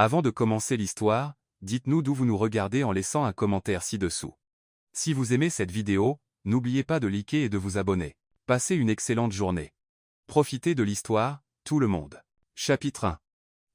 Avant de commencer l'histoire, dites-nous d'où vous nous regardez en laissant un commentaire ci-dessous. Si vous aimez cette vidéo, n'oubliez pas de liker et de vous abonner. Passez une excellente journée. Profitez de l'histoire, tout le monde. Chapitre 1.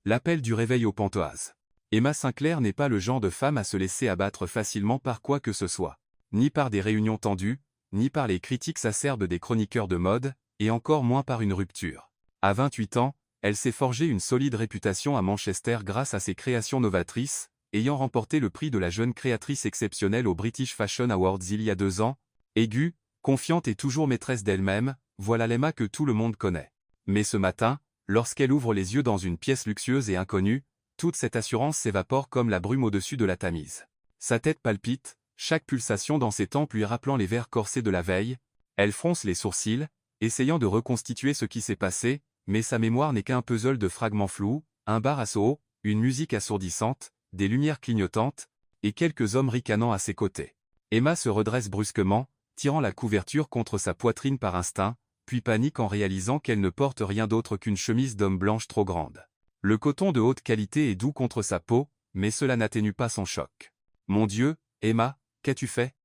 L'appel du réveil aux Pantoises. Emma Sinclair n'est pas le genre de femme à se laisser abattre facilement par quoi que ce soit. Ni par des réunions tendues, ni par les critiques acerbes des chroniqueurs de mode, et encore moins par une rupture. À 28 ans, elle s'est forgé une solide réputation à Manchester grâce à ses créations novatrices, ayant remporté le prix de la jeune créatrice exceptionnelle aux British Fashion Awards il y a 2 ans. Aiguë, confiante et toujours maîtresse d'elle-même, voilà l'Emma que tout le monde connaît. Mais ce matin, lorsqu'elle ouvre les yeux dans une pièce luxueuse et inconnue, toute cette assurance s'évapore comme la brume au-dessus de la Tamise. Sa tête palpite, chaque pulsation dans ses tempes lui rappelant les vers corsés de la veille. Elle fronce les sourcils, essayant de reconstituer ce qui s'est passé, mais sa mémoire n'est qu'un puzzle de fragments flous, un bar à Soho, une musique assourdissante, des lumières clignotantes, et quelques hommes ricanant à ses côtés. Emma se redresse brusquement, tirant la couverture contre sa poitrine par instinct, puis panique en réalisant qu'elle ne porte rien d'autre qu'une chemise d'homme blanche trop grande. Le coton de haute qualité est doux contre sa peau, mais cela n'atténue pas son choc. « Mon Dieu, Emma, qu'as-tu fait ?»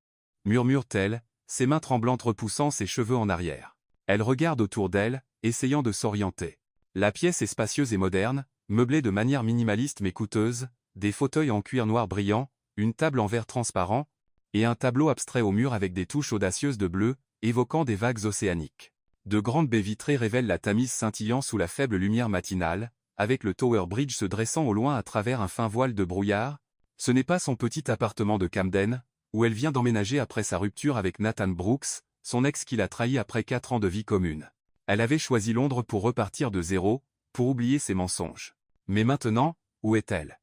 murmure-t-elle, ses mains tremblantes repoussant ses cheveux en arrière. Elle regarde autour d'elle, essayant de s'orienter. La pièce est spacieuse et moderne, meublée de manière minimaliste mais coûteuse, des fauteuils en cuir noir brillant, une table en verre transparent, et un tableau abstrait au mur avec des touches audacieuses de bleu, évoquant des vagues océaniques. De grandes baies vitrées révèlent la Tamise scintillant sous la faible lumière matinale, avec le Tower Bridge se dressant au loin à travers un fin voile de brouillard. Ce n'est pas son petit appartement de Camden, où elle vient d'emménager après sa rupture avec Nathan Brooks, son ex qui l'a trahi après 4 ans de vie commune. Elle avait choisi Londres pour repartir de zéro, pour oublier ses mensonges. Mais maintenant, où est-elle?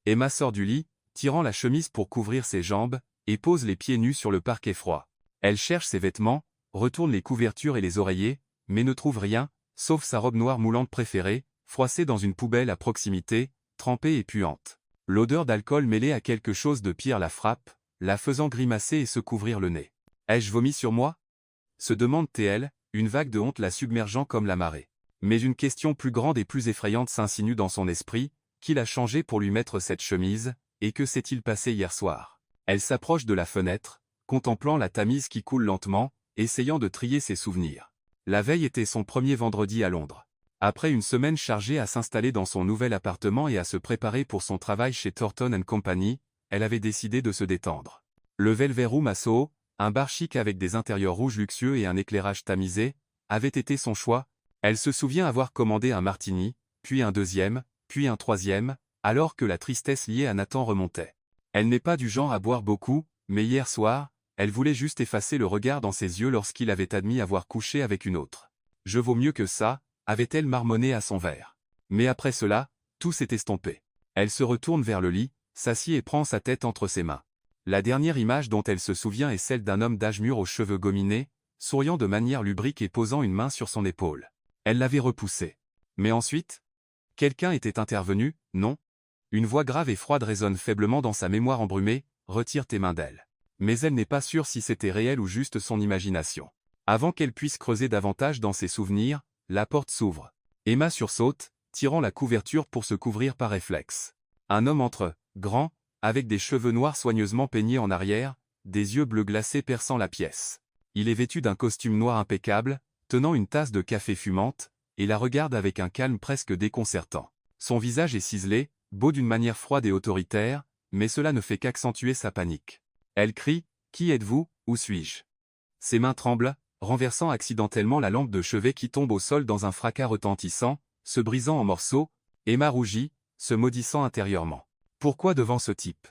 Emma sort du lit, tirant la chemise pour couvrir ses jambes, et pose les pieds nus sur le parquet froid. Elle cherche ses vêtements, retourne les couvertures et les oreillers, mais ne trouve rien, sauf sa robe noire moulante préférée, froissée dans une poubelle à proximité, trempée et puante. L'odeur d'alcool mêlée à quelque chose de pire la frappe, la faisant grimacer et se couvrir le nez. « Ai-je vomi sur moi ?» se demande TL, une vague de honte la submergeant comme la marée. Mais une question plus grande et plus effrayante s'insinue dans son esprit. Qui l'a changé pour lui mettre cette chemise, et que s'est-il passé hier soir? Elle s'approche de la fenêtre, contemplant la Tamise qui coule lentement, essayant de trier ses souvenirs. La veille était son premier vendredi à Londres. Après une semaine chargée à s'installer dans son nouvel appartement et à se préparer pour son travail chez Thornton & Company, elle avait décidé de se détendre. Le Velvet Room à Soho, un bar chic avec des intérieurs rouges luxueux et un éclairage tamisé, avait été son choix. Elle se souvient avoir commandé un martini, puis un deuxième, puis un troisième, alors que la tristesse liée à Nathan remontait. Elle n'est pas du genre à boire beaucoup, mais hier soir, elle voulait juste effacer le regard dans ses yeux lorsqu'il avait admis avoir couché avec une autre. « Je vaux mieux que ça », avait-elle marmonné à son verre. Mais après cela, tout s'est estompé. Elle se retourne vers le lit, s'assied et prend sa tête entre ses mains. La dernière image dont elle se souvient est celle d'un homme d'âge mûr aux cheveux gominés, souriant de manière lubrique et posant une main sur son épaule. Elle l'avait repoussé. Mais ensuite, quelqu'un était intervenu, non? Une voix grave et froide résonne faiblement dans sa mémoire embrumée, « Retire tes mains d'elle. » Mais elle n'est pas sûre si c'était réel ou juste son imagination. Avant qu'elle puisse creuser davantage dans ses souvenirs, la porte s'ouvre. Emma sursaute, tirant la couverture pour se couvrir par réflexe. Un homme entre, grand, avec des cheveux noirs soigneusement peignés en arrière, des yeux bleus glacés perçant la pièce. Il est vêtu d'un costume noir impeccable, tenant une tasse de café fumante, et la regarde avec un calme presque déconcertant. Son visage est ciselé, beau d'une manière froide et autoritaire, mais cela ne fait qu'accentuer sa panique. Elle crie, « Qui êtes-vous, où suis-je » Ses mains tremblent, renversant accidentellement la lampe de chevet qui tombe au sol dans un fracas retentissant, se brisant en morceaux. Emma rougit, se maudissant intérieurement. Pourquoi devant ce type?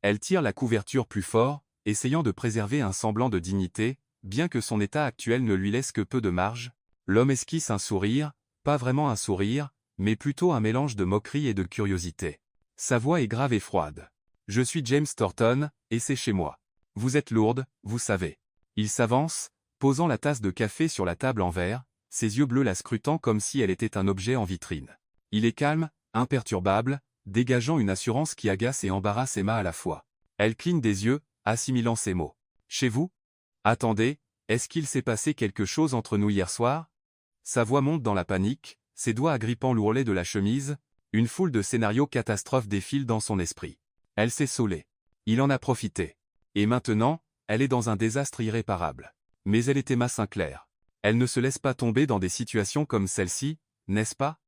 Elle tire la couverture plus fort, essayant de préserver un semblant de dignité, bien que son état actuel ne lui laisse que peu de marge. L'homme esquisse un sourire, pas vraiment un sourire, mais plutôt un mélange de moquerie et de curiosité. Sa voix est grave et froide. « Je suis James Thornton, et c'est chez moi. Vous êtes lourde, vous savez. » Il s'avance, posant la tasse de café sur la table en verre, ses yeux bleus la scrutant comme si elle était un objet en vitrine. Il est calme, imperturbable, dégageant une assurance qui agace et embarrasse Emma à la fois. Elle cligne des yeux, assimilant ses mots. « Chez vous? Attendez, est-ce qu'il s'est passé quelque chose entre nous hier soir ?» Sa voix monte dans la panique, ses doigts agrippant l'ourlet de la chemise. Une foule de scénarios catastrophes défilent dans son esprit. Elle s'est saoulée. Il en a profité. Et maintenant, elle est dans un désastre irréparable. Mais elle est Emma Sinclair. Elle ne se laisse pas tomber dans des situations comme celle-ci, n'est-ce pas?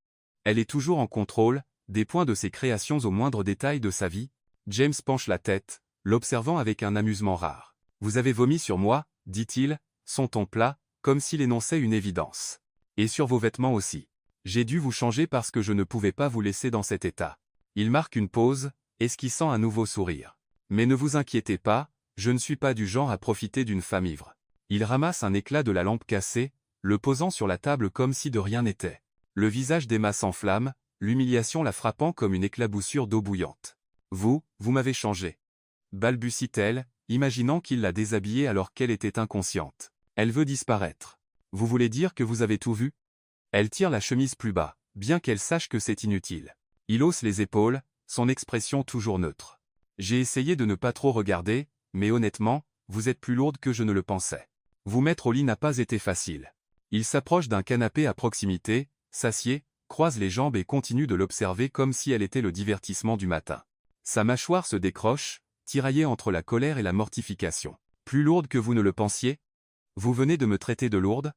Elle est toujours en contrôle, des points de ses créations au moindre détail de sa vie. James penche la tête, l'observant avec un amusement rare. Vous avez vomi sur moi, dit-il, son ton plat, comme s'il énonçait une évidence. Et sur vos vêtements aussi. J'ai dû vous changer parce que je ne pouvais pas vous laisser dans cet état. Il marque une pause, esquissant un nouveau sourire. Mais ne vous inquiétez pas, je ne suis pas du genre à profiter d'une femme ivre. Il ramasse un éclat de la lampe cassée, le posant sur la table comme si de rien n'était. Le visage d'Emma s'enflamme, l'humiliation la frappant comme une éclaboussure d'eau bouillante. Vous m'avez changé. Balbutie-t-elle, imaginant qu'il l'a déshabillée alors qu'elle était inconsciente. Elle veut disparaître. Vous voulez dire que vous avez tout vu? Elle tire la chemise plus bas, bien qu'elle sache que c'est inutile. Il hausse les épaules, son expression toujours neutre. J'ai essayé de ne pas trop regarder, mais honnêtement, vous êtes plus lourde que je ne le pensais. Vous mettre au lit n'a pas été facile. Il s'approche d'un canapé à proximité, s'assied, croise les jambes et continue de l'observer comme si elle était le divertissement du matin. Sa mâchoire se décroche, tiraillée entre la colère et la mortification. Plus lourde que vous ne le pensiez? Vous venez de me traiter de lourde?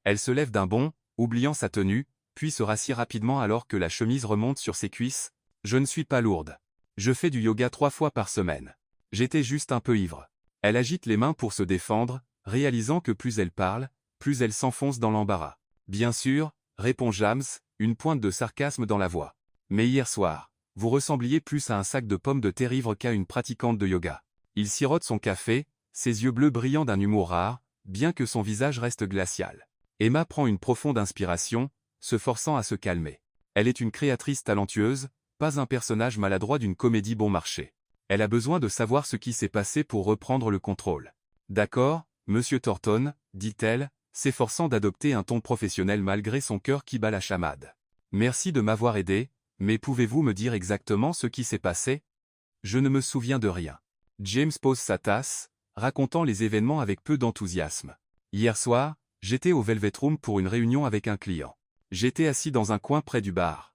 Elle se lève d'un bond, oubliant sa tenue, puis se rassied rapidement alors que la chemise remonte sur ses cuisses. Je ne suis pas lourde. Je fais du yoga 3 fois par semaine. J'étais juste un peu ivre. Elle agite les mains pour se défendre, réalisant que plus elle parle, plus elle s'enfonce dans l'embarras. Bien sûr, répond James, une pointe de sarcasme dans la voix. Mais hier soir, vous ressembliez plus à un sac de pommes de terre ivre qu'à une pratiquante de yoga. Il sirote son café, ses yeux bleus brillant d'un humour rare, bien que son visage reste glacial. Emma prend une profonde inspiration, se forçant à se calmer. Elle est une créatrice talentueuse, pas un personnage maladroit d'une comédie bon marché. Elle a besoin de savoir ce qui s'est passé pour reprendre le contrôle. D'accord, Monsieur Thornton, dit-elle, s'efforçant d'adopter un ton professionnel malgré son cœur qui bat la chamade. Merci de m'avoir aidé, mais pouvez-vous me dire exactement ce qui s'est passé? Je ne me souviens de rien. James pose sa tasse, racontant les événements avec peu d'enthousiasme. Hier soir, j'étais au Velvet Room pour une réunion avec un client. J'étais assis dans un coin près du bar.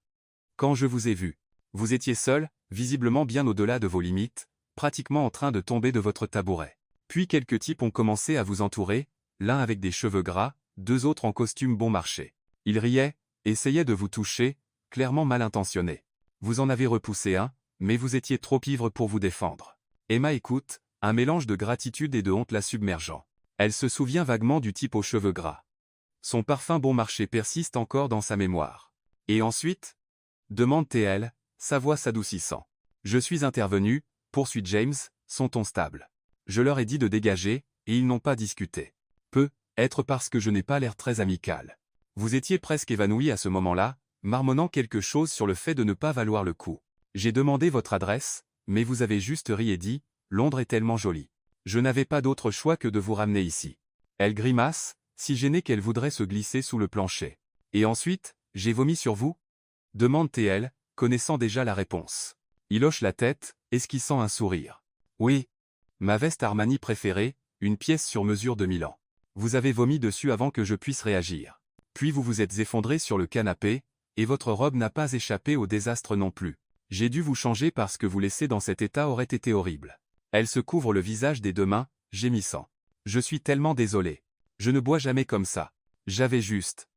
Quand je vous ai vu, vous étiez seul, visiblement bien au-delà de vos limites, pratiquement en train de tomber de votre tabouret. Puis quelques types ont commencé à vous entourer, l'un avec des cheveux gras, 2 autres en costume bon marché. Ils riaient, essayaient de vous toucher, clairement mal intentionnés. Vous en avez repoussé un, mais vous étiez trop ivre pour vous défendre. Emma écoute, un mélange de gratitude et de honte la submergeant. Elle se souvient vaguement du type aux cheveux gras. Son parfum bon marché persiste encore dans sa mémoire. Et ensuite? Demande-t-elle, sa voix s'adoucissant. Je suis intervenu, poursuit James, son ton stable. Je leur ai dit de dégager, et ils n'ont pas discuté. Peut-être parce que je n'ai pas l'air très amical. Vous étiez presque évanoui à ce moment-là, marmonnant quelque chose sur le fait de ne pas valoir le coup. J'ai demandé votre adresse, mais vous avez juste ri et dit, Londres est tellement jolie. Je n'avais pas d'autre choix que de vous ramener ici. Elle grimace, si gênée qu'elle voudrait se glisser sous le plancher. Et ensuite, j'ai vomi sur vous? Demande-t-elle, connaissant déjà la réponse. Il hoche la tête, esquissant un sourire. Oui. Ma veste Armani préférée, une pièce sur mesure de Milan. Vous avez vomi dessus avant que je puisse réagir. Puis vous vous êtes effondré sur le canapé, et votre robe n'a pas échappé au désastre non plus. J'ai dû vous changer parce que vous laisser dans cet état aurait été horrible. Elle se couvre le visage des 2 mains, gémissant. Je suis tellement désolé. Je ne bois jamais comme ça. J'avais juste.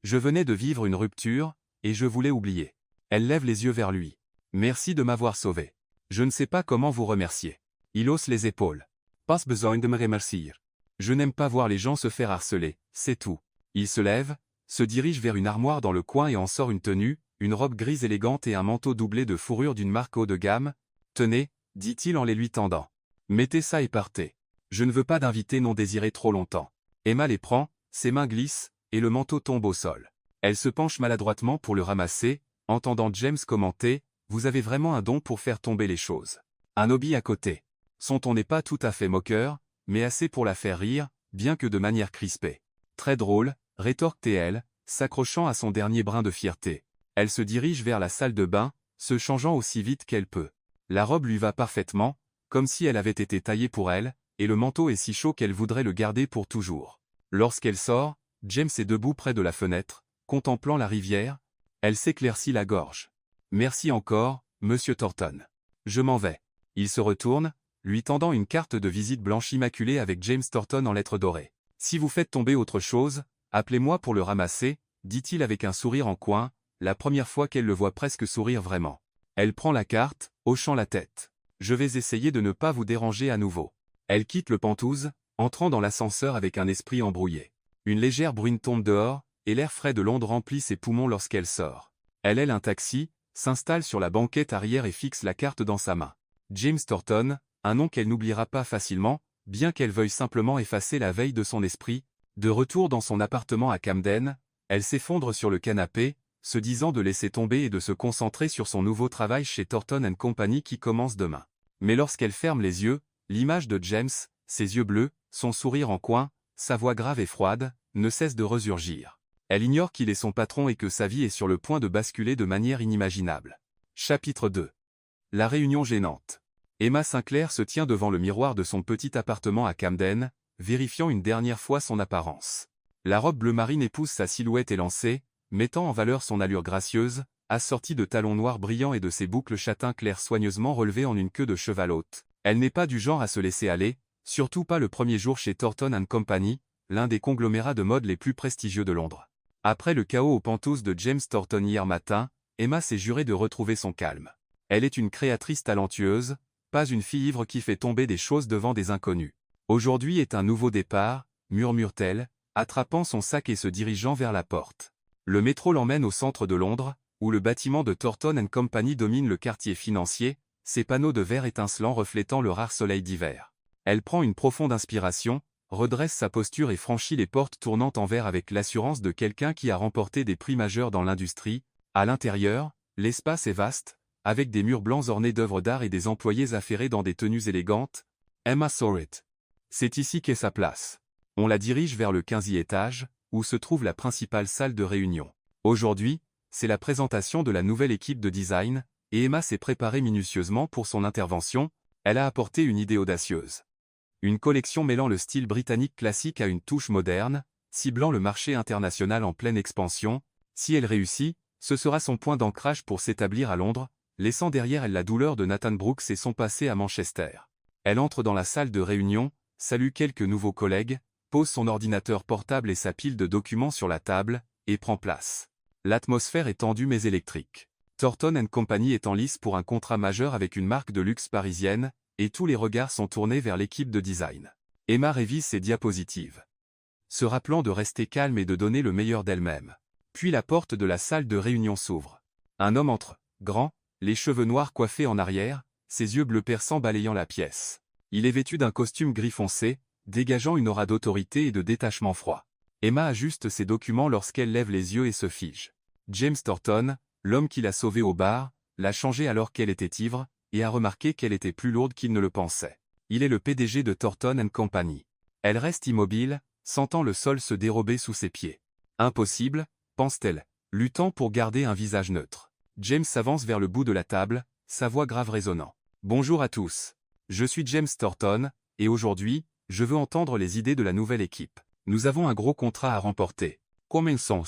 Je venais de vivre une rupture, et je voulais oublier. Elle lève les yeux vers lui. Merci de m'avoir sauvé. Je ne sais pas comment vous remercier. Il hausse les épaules. Pas besoin de me remercier. Je n'aime pas voir les gens se faire harceler, c'est tout. Il se lève, se dirige vers une armoire dans le coin et en sort une tenue, une robe grise élégante et un manteau doublé de fourrure d'une marque haut de gamme. Tenez, dit-il en les lui tendant. Mettez ça et partez. Je ne veux pas d'invités non désirés trop longtemps. Emma les prend, ses mains glissent, et le manteau tombe au sol. Elle se penche maladroitement pour le ramasser, entendant James commenter, vous avez vraiment un don pour faire tomber les choses. Un hobby à côté. Son ton n'est pas tout à fait moqueur, mais assez pour la faire rire, bien que de manière crispée. Très drôle, rétorque-t-elle, s'accrochant à son dernier brin de fierté. Elle se dirige vers la salle de bain, se changeant aussi vite qu'elle peut. La robe lui va parfaitement, comme si elle avait été taillée pour elle, et le manteau est si chaud qu'elle voudrait le garder pour toujours. Lorsqu'elle sort, James est debout près de la fenêtre, contemplant la rivière. Elle s'éclaircit la gorge. Merci encore, Monsieur Thornton. Je m'en vais. Il se retourne, lui tendant une carte de visite blanche immaculée avec James Thornton en lettres dorées. Si vous faites tomber autre chose, appelez-moi pour le ramasser, dit-il avec un sourire en coin, la première fois qu'elle le voit presque sourire vraiment. Elle prend la carte, hochant la tête. Je vais essayer de ne pas vous déranger à nouveau. Elle quitte le Penthouse, entrant dans l'ascenseur avec un esprit embrouillé. Une légère bruine tombe dehors, et l'air frais de Londres remplit ses poumons lorsqu'elle sort. Elle aile un taxi, s'installe sur la banquette arrière et fixe la carte dans sa main. James Thornton, un nom qu'elle n'oubliera pas facilement, bien qu'elle veuille simplement effacer la veille de son esprit. De retour dans son appartement à Camden, elle s'effondre sur le canapé, se disant de laisser tomber et de se concentrer sur son nouveau travail chez Thornton & Company qui commence demain. Mais lorsqu'elle ferme les yeux, l'image de James, ses yeux bleus, son sourire en coin, sa voix grave et froide, ne cesse de resurgir. Elle ignore qu'il est son patron et que sa vie est sur le point de basculer de manière inimaginable. Chapitre 2. La réunion gênante. Emma Sinclair se tient devant le miroir de son petit appartement à Camden, vérifiant une dernière fois son apparence. La robe bleu marine épouse sa silhouette élancée, mettant en valeur son allure gracieuse, assortie de talons noirs brillants et de ses boucles châtain clair soigneusement relevées en une queue de cheval haute. Elle n'est pas du genre à se laisser aller, surtout pas le premier jour chez Thornton & Company, l'un des conglomérats de mode les plus prestigieux de Londres. Après le chaos au Penthouse de James Thornton hier matin, Emma s'est jurée de retrouver son calme. Elle est une créatrice talentueuse, pas une fille ivre qui fait tomber des choses devant des inconnus. Aujourd'hui est un nouveau départ, murmure-t-elle, attrapant son sac et se dirigeant vers la porte. Le métro l'emmène au centre de Londres, où le bâtiment de Thornton & Company domine le quartier financier, ses panneaux de verre étincelants reflétant le rare soleil d'hiver. Elle prend une profonde inspiration, redresse sa posture et franchit les portes tournantes en verre avec l'assurance de quelqu'un qui a remporté des prix majeurs dans l'industrie. À l'intérieur, l'espace est vaste, avec des murs blancs ornés d'œuvres d'art et des employés affairés dans des tenues élégantes. Emma Sorrett. C'est ici qu'est sa place. On la dirige vers le 15e étage, où se trouve la principale salle de réunion. Aujourd'hui, c'est la présentation de la nouvelle équipe de design, et Emma s'est préparée minutieusement pour son intervention. Elle a apporté une idée audacieuse. Une collection mêlant le style britannique classique à une touche moderne, ciblant le marché international en pleine expansion. Si elle réussit, ce sera son point d'ancrage pour s'établir à Londres, laissant derrière elle la douleur de Nathan Brooks et son passé à Manchester. Elle entre dans la salle de réunion, salue quelques nouveaux collègues, pose son ordinateur portable et sa pile de documents sur la table, et prend place. L'atmosphère est tendue mais électrique. Thornton & Company est en lice pour un contrat majeur avec une marque de luxe parisienne, et tous les regards sont tournés vers l'équipe de design. Emma révise ses diapositives, se rappelant de rester calme et de donner le meilleur d'elle-même. Puis la porte de la salle de réunion s'ouvre. Un homme entre, grand, les cheveux noirs coiffés en arrière, ses yeux bleus perçants balayant la pièce. Il est vêtu d'un costume gris foncé, dégageant une aura d'autorité et de détachement froid. Emma ajuste ses documents lorsqu'elle lève les yeux et se fige. James Thornton, l'homme qui l'a sauvée au bar, l'a changée alors qu'elle était ivre, et a remarqué qu'elle était plus lourde qu'il ne le pensait. Il est le PDG de Thornton & Company. Elle reste immobile, sentant le sol se dérober sous ses pieds. Impossible, pense-t-elle, luttant pour garder un visage neutre. James s'avance vers le bout de la table, sa voix grave résonnant. Bonjour à tous. Je suis James Thornton, et aujourd'hui, je veux entendre les idées de la nouvelle équipe. Nous avons un gros contrat à remporter. Commençons.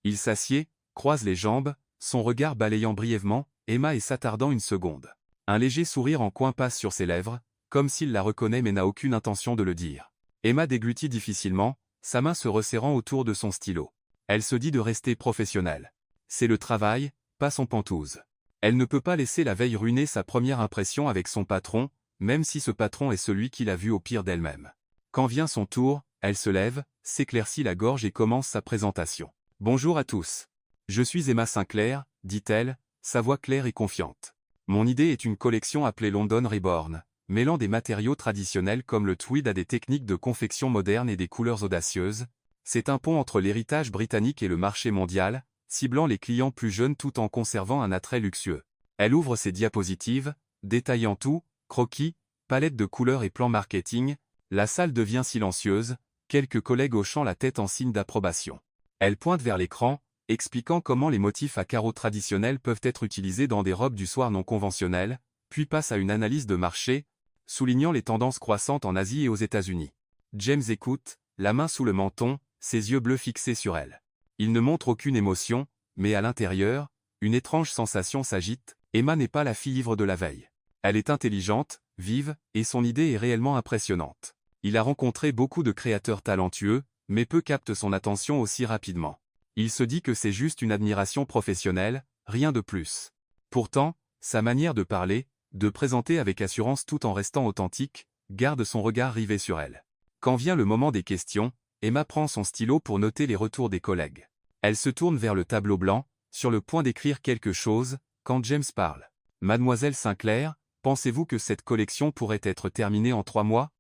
Il s'assied, croise les jambes, son regard balayant brièvement Emma et s'attardant une seconde. Un léger sourire en coin passe sur ses lèvres, comme s'il la reconnaît mais n'a aucune intention de le dire. Emma déglutit difficilement, sa main se resserrant autour de son stylo. Elle se dit de rester professionnelle. C'est le travail, pas son Penthouse. Elle ne peut pas laisser la veille ruiner sa première impression avec son patron, même si ce patron est celui qui l'a vu au pire d'elle-même. Quand vient son tour, elle se lève, s'éclaircit la gorge et commence sa présentation. Bonjour à tous. Je suis Emma Sinclair, dit-elle, sa voix claire et confiante. Mon idée est une collection appelée London Reborn, mêlant des matériaux traditionnels comme le tweed à des techniques de confection modernes et des couleurs audacieuses. C'est un pont entre l'héritage britannique et le marché mondial, ciblant les clients plus jeunes tout en conservant un attrait luxueux. Elle ouvre ses diapositives, détaillant tout, croquis, palette de couleurs et plans marketing. La salle devient silencieuse, quelques collègues hochant la tête en signe d'approbation. Elle pointe vers l'écran, expliquant comment les motifs à carreaux traditionnels peuvent être utilisés dans des robes du soir non conventionnelles, puis passe à une analyse de marché, soulignant les tendances croissantes en Asie et aux États-Unis. James écoute, la main sous le menton, ses yeux bleus fixés sur elle. Il ne montre aucune émotion, mais à l'intérieur, une étrange sensation s'agite. Emma n'est pas la fille ivre de la veille. Elle est intelligente, vive, et son idée est réellement impressionnante. Il a rencontré beaucoup de créateurs talentueux, mais peu captent son attention aussi rapidement. Il se dit que c'est juste une admiration professionnelle, rien de plus. Pourtant, sa manière de parler, de présenter avec assurance tout en restant authentique, garde son regard rivé sur elle. Quand vient le moment des questions, Emma prend son stylo pour noter les retours des collègues. Elle se tourne vers le tableau blanc, sur le point d'écrire quelque chose, quand James parle. « Mademoiselle Sinclair, pensez-vous que cette collection pourrait être terminée en 3 mois ?»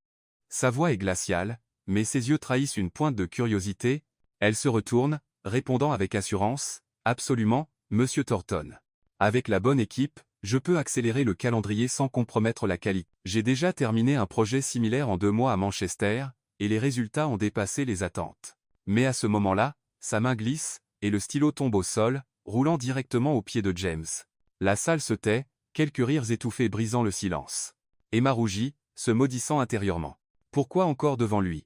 Sa voix est glaciale, mais ses yeux trahissent une pointe de curiosité. Elle se retourne, répondant avec assurance, « Absolument, Monsieur Thornton. Avec la bonne équipe, je peux accélérer le calendrier sans compromettre la qualité. J'ai déjà terminé un projet similaire en 2 mois à Manchester, et les résultats ont dépassé les attentes. » Mais à ce moment-là, sa main glisse, et le stylo tombe au sol, roulant directement aux pieds de James. La salle se tait, quelques rires étouffés brisant le silence. Emma rougit, se maudissant intérieurement. Pourquoi encore devant lui?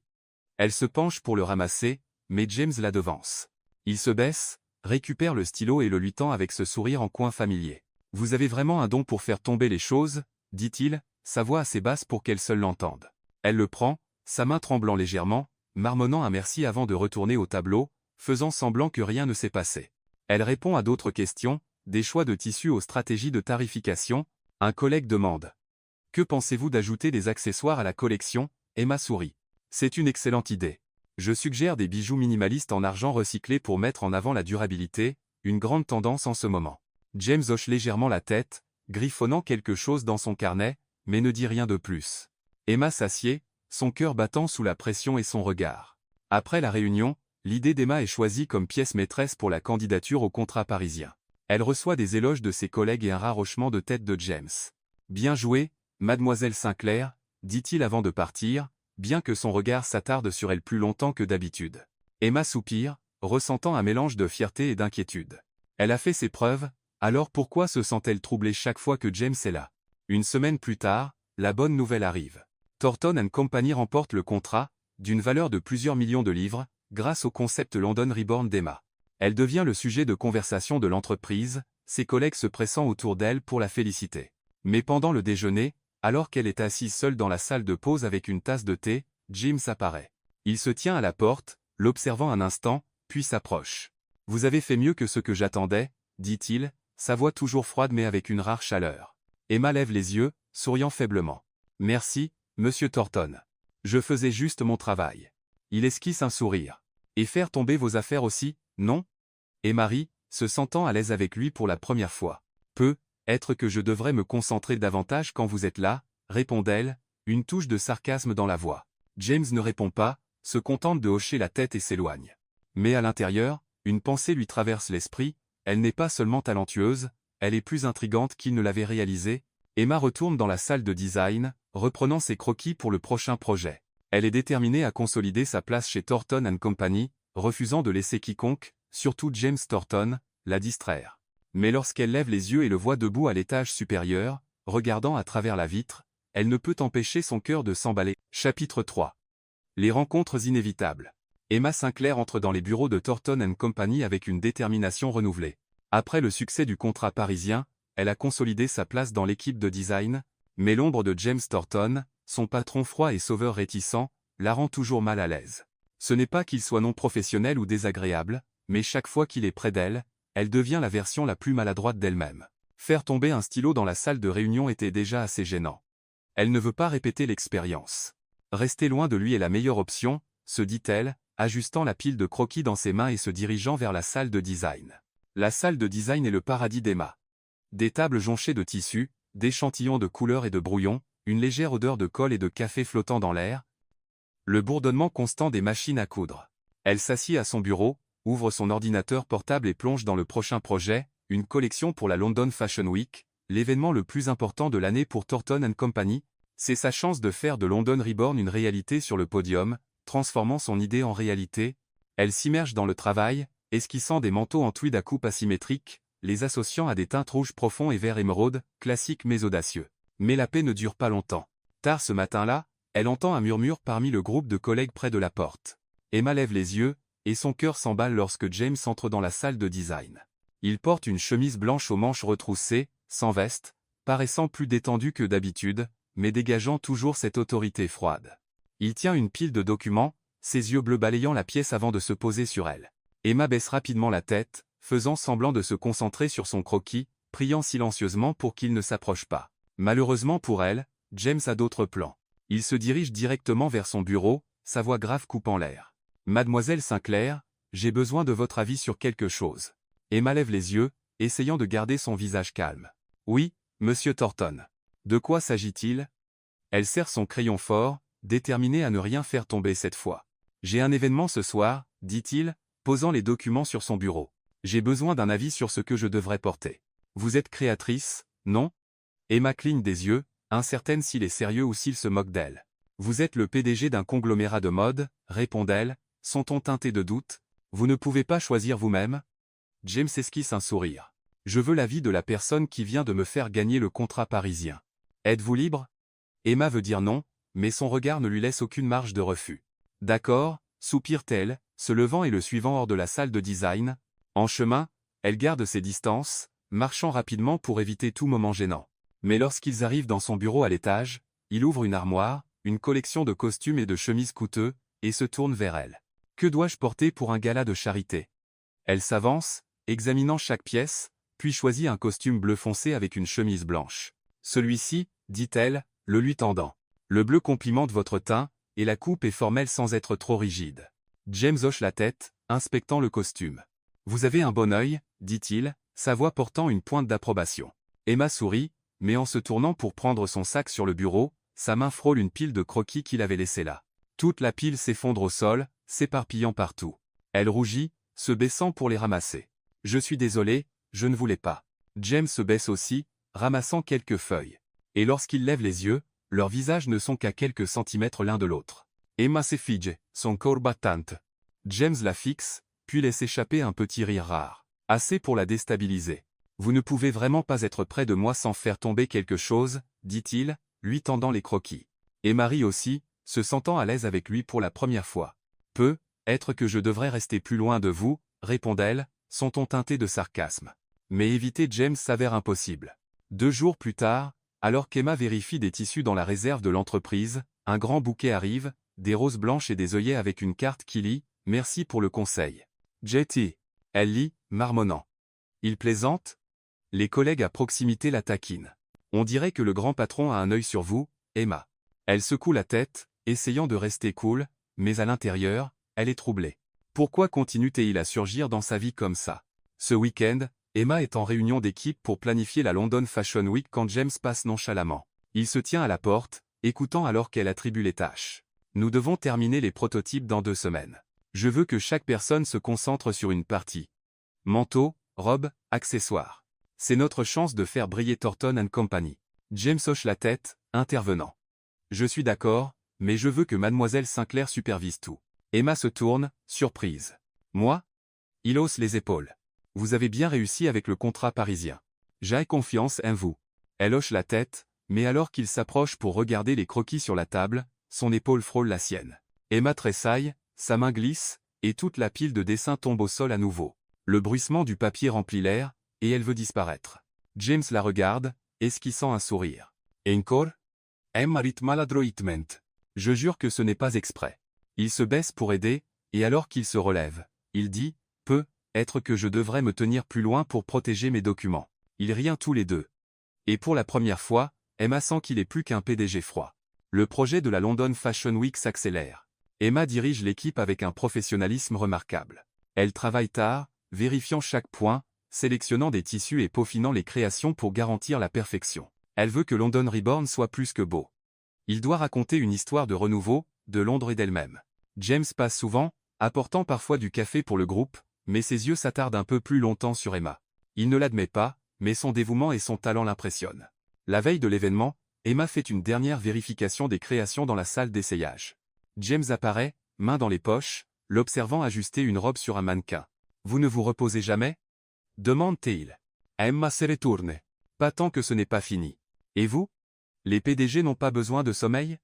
Elle se penche pour le ramasser, mais James la devance. Il se baisse, récupère le stylo et le lui tend avec ce sourire en coin familier. « Vous avez vraiment un don pour faire tomber les choses, » dit-il, sa voix assez basse pour qu'elle seule l'entende. Elle le prend, sa main tremblant légèrement, marmonnant un merci avant de retourner au tableau, faisant semblant que rien ne s'est passé. Elle répond à d'autres questions, des choix de tissus aux stratégies de tarification. Un collègue demande. « Que pensez-vous d'ajouter des accessoires à la collection ?» Emma sourit. « C'est une excellente idée. Je suggère des bijoux minimalistes en argent recyclé pour mettre en avant la durabilité, une grande tendance en ce moment. » James hoche légèrement la tête, griffonnant quelque chose dans son carnet, mais ne dit rien de plus. Emma s'assied, son cœur battant sous la pression et son regard. Après la réunion, l'idée d'Emma est choisie comme pièce maîtresse pour la candidature au contrat parisien. Elle reçoit des éloges de ses collègues et un rare hochement de tête de James. « Bien joué, Mademoiselle Sinclair », dit-il avant de partir, bien que son regard s'attarde sur elle plus longtemps que d'habitude. Emma soupire, ressentant un mélange de fierté et d'inquiétude. Elle a fait ses preuves, alors pourquoi se sent-elle troublée chaque fois que James est là? Une semaine plus tard, la bonne nouvelle arrive. Thornton & Company remporte le contrat, d'une valeur de plusieurs millions de livres, grâce au concept London Reborn d'Emma. Elle devient le sujet de conversation de l'entreprise, ses collègues se pressant autour d'elle pour la féliciter. Mais pendant le déjeuner, alors qu'elle est assise seule dans la salle de pause avec une tasse de thé, James apparaît. Il se tient à la porte, l'observant un instant, puis s'approche. « Vous avez fait mieux que ce que j'attendais, » dit-il, sa voix toujours froide mais avec une rare chaleur. Emma lève les yeux, souriant faiblement. « Merci, Monsieur Thornton. Je faisais juste mon travail. » Il esquisse un sourire. « Et faire tomber vos affaires aussi, non ?» Emma rit, se sentant à l'aise avec lui pour la première fois. « Peut-être que je devrais me concentrer davantage quand vous êtes là, » répond-elle, une touche de sarcasme dans la voix. James ne répond pas, se contente de hocher la tête et s'éloigne. Mais à l'intérieur, une pensée lui traverse l'esprit. Elle n'est pas seulement talentueuse, elle est plus intrigante qu'il ne l'avait réalisé. Emma retourne dans la salle de design, reprenant ses croquis pour le prochain projet. Elle est déterminée à consolider sa place chez Thornton & Company, refusant de laisser quiconque, surtout James Thornton, la distraire. Mais lorsqu'elle lève les yeux et le voit debout à l'étage supérieur, regardant à travers la vitre, elle ne peut empêcher son cœur de s'emballer. Chapitre 3. Les rencontres inévitables. Emma Sinclair entre dans les bureaux de Thornton & Company avec une détermination renouvelée. Après le succès du contrat parisien, elle a consolidé sa place dans l'équipe de design, mais l'ombre de James Thornton, son patron froid et sauveur réticent, la rend toujours mal à l'aise. Ce n'est pas qu'il soit non professionnel ou désagréable, mais chaque fois qu'il est près d'elle, elle devient la version la plus maladroite d'elle-même. Faire tomber un stylo dans la salle de réunion était déjà assez gênant. Elle ne veut pas répéter l'expérience. Rester loin de lui est la meilleure option, se dit-elle, ajustant la pile de croquis dans ses mains et se dirigeant vers la salle de design. La salle de design est le paradis d'Emma. Des tables jonchées de tissus, d'échantillons de couleurs et de brouillons, une légère odeur de colle et de café flottant dans l'air, le bourdonnement constant des machines à coudre. Elle s'assied à son bureau, ouvre son ordinateur portable et plonge dans le prochain projet, une collection pour la London Fashion Week, l'événement le plus important de l'année pour Thornton & Company. C'est sa chance de faire de London Reborn une réalité sur le podium, transformant son idée en réalité. Elle s'immerge dans le travail, esquissant des manteaux en tweed à coupe asymétrique, les associant à des teintes rouges profonds et vert émeraude, classiques mais audacieux. Mais la paix ne dure pas longtemps. Tard ce matin-là, elle entend un murmure parmi le groupe de collègues près de la porte. Emma lève les yeux, et son cœur s'emballe lorsque James entre dans la salle de design. Il porte une chemise blanche aux manches retroussées, sans veste, paraissant plus détendu que d'habitude, mais dégageant toujours cette autorité froide. Il tient une pile de documents, ses yeux bleus balayant la pièce avant de se poser sur elle. Emma baisse rapidement la tête, faisant semblant de se concentrer sur son croquis, priant silencieusement pour qu'il ne s'approche pas. Malheureusement pour elle, James a d'autres plans. Il se dirige directement vers son bureau, sa voix grave coupant l'air. « Mademoiselle Sinclair, j'ai besoin de votre avis sur quelque chose. » Emma lève les yeux, essayant de garder son visage calme. « Oui, monsieur Thornton. De quoi s'agit-il » Elle serre son crayon fort, déterminée à ne rien faire tomber cette fois. « J'ai un événement ce soir, dit-il, posant les documents sur son bureau. J'ai besoin d'un avis sur ce que je devrais porter. Vous êtes créatrice, non ?» Emma cligne des yeux, incertaine s'il est sérieux ou s'il se moque d'elle. « Vous êtes le PDG d'un conglomérat de mode, répond-elle, son ton teinté de doute. Vous ne pouvez pas choisir vous-même » James esquisse un sourire. « Je veux l'avis de la personne qui vient de me faire gagner le contrat parisien. Êtes-vous libre ?» Emma veut dire non, mais son regard ne lui laisse aucune marge de refus. « D'accord, soupire-t-elle, se levant et le suivant hors de la salle de design. En chemin, elle garde ses distances, marchant rapidement pour éviter tout moment gênant. Mais lorsqu'ils arrivent dans son bureau à l'étage, il ouvre une armoire, une collection de costumes et de chemises coûteux, et se tourne vers elle. « Que dois-je porter pour un gala de charité ?» Elle s'avance, examinant chaque pièce, puis choisit un costume bleu foncé avec une chemise blanche. « Celui-ci, dit-elle, le lui tendant. Le bleu complimente votre teint, et la coupe est formelle sans être trop rigide. » James hoche la tête, inspectant le costume. « Vous avez un bon œil, dit-il, sa voix portant une pointe d'approbation. » Emma sourit, mais en se tournant pour prendre son sac sur le bureau, sa main frôle une pile de croquis qu'il avait laissés là. Toute la pile s'effondre au sol, s'éparpillant partout. Elle rougit, se baissant pour les ramasser. « Je suis désolé, je ne voulais pas. » James se baisse aussi, ramassant quelques feuilles. Et lorsqu'il lève les yeux, leurs visages ne sont qu'à quelques centimètres l'un de l'autre. Emma s'effige, son corps battante. James la fixe, puis laisse échapper un petit rire rare. Assez pour la déstabiliser. « Vous ne pouvez vraiment pas être près de moi sans faire tomber quelque chose, dit-il, lui tendant les croquis. Emma rit aussi, se sentant à l'aise avec lui pour la première fois. « Peut-être que je devrais rester plus loin de vous, répond-elle, son ton teinté de sarcasme. Mais éviter James s'avère impossible. 2 jours plus tard, alors qu'Emma vérifie des tissus dans la réserve de l'entreprise, un grand bouquet arrive, des roses blanches et des œillets avec une carte qui lit « Merci pour le conseil. JT. » Elle lit, marmonnant. Il plaisante ? Les collègues à proximité la taquinent. On dirait que le grand patron a un œil sur vous, Emma. Elle secoue la tête, essayant de rester cool, mais à l'intérieur, elle est troublée. Pourquoi continue-t-il à surgir dans sa vie comme ça? Ce week-end, Emma est en réunion d'équipe pour planifier la London Fashion Week quand James passe nonchalamment. Il se tient à la porte, écoutant alors qu'elle attribue les tâches. Nous devons terminer les prototypes dans 2 semaines. Je veux que chaque personne se concentre sur une partie. Manteau, robe, accessoires. C'est notre chance de faire briller Thornton & Company. James hoche la tête, intervenant. Je suis d'accord, mais je veux que mademoiselle Sinclair supervise tout. Emma se tourne, surprise. Moi? Il hausse les épaules. Vous avez bien réussi avec le contrat parisien. J'ai confiance en vous. Elle hoche la tête, mais alors qu'il s'approche pour regarder les croquis sur la table, son épaule frôle la sienne. Emma tressaille, sa main glisse, et toute la pile de dessins tombe au sol à nouveau. Le bruissement du papier remplit l'air, et elle veut disparaître. James la regarde, esquissant un sourire. Encore? Emma rit maladroitement. Je jure que ce n'est pas exprès. Il se baisse pour aider, et alors qu'il se relève, il dit, peut-être que je devrais me tenir plus loin pour protéger mes documents. Ils rient tous les deux. Et pour la première fois, Emma sent qu'il est plus qu'un PDG froid. Le projet de la London Fashion Week s'accélère. Emma dirige l'équipe avec un professionnalisme remarquable. Elle travaille tard, vérifiant chaque point, sélectionnant des tissus et peaufinant les créations pour garantir la perfection. Elle veut que London Reborn soit plus que beau. Il doit raconter une histoire de renouveau, de Londres et d'elle-même. James passe souvent, apportant parfois du café pour le groupe, mais ses yeux s'attardent un peu plus longtemps sur Emma. Il ne l'admet pas, mais son dévouement et son talent l'impressionnent. La veille de l'événement, Emma fait une dernière vérification des créations dans la salle d'essayage. James apparaît, main dans les poches, l'observant ajuster une robe sur un mannequin. « Vous ne vous reposez jamais ?» demande-t-il. Emma se retourne. Pas tant que ce n'est pas fini. Et vous? Les PDG n'ont pas besoin de sommeil?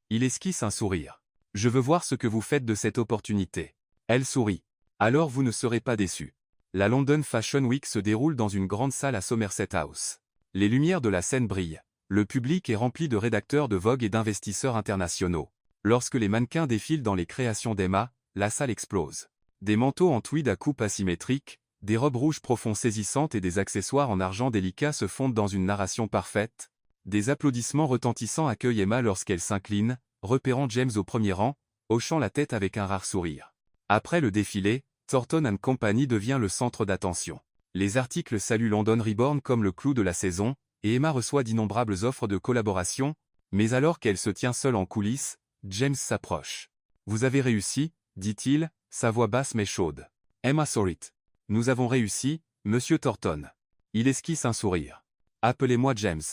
Il esquisse un sourire. Je veux voir ce que vous faites de cette opportunité. Elle sourit. Alors vous ne serez pas déçus. La London Fashion Week se déroule dans une grande salle à Somerset House. Les lumières de la scène brillent. Le public est rempli de rédacteurs de Vogue et d'investisseurs internationaux. Lorsque les mannequins défilent dans les créations d'Emma, la salle explose. Des manteaux en tweed à coupe asymétrique, des robes rouges profonds saisissantes et des accessoires en argent délicat se fondent dans une narration parfaite. Des applaudissements retentissants accueillent Emma lorsqu'elle s'incline, repérant James au premier rang, hochant la tête avec un rare sourire. Après le défilé, Thornton & Company devient le centre d'attention. Les articles saluent London Reborn comme le clou de la saison, et Emma reçoit d'innombrables offres de collaboration, mais alors qu'elle se tient seule en coulisses, James s'approche. « Vous avez réussi » dit-il, sa voix basse mais chaude. Emma sourit. « Nous avons réussi, Monsieur Thornton. » Il esquisse un sourire. « Appelez-moi James.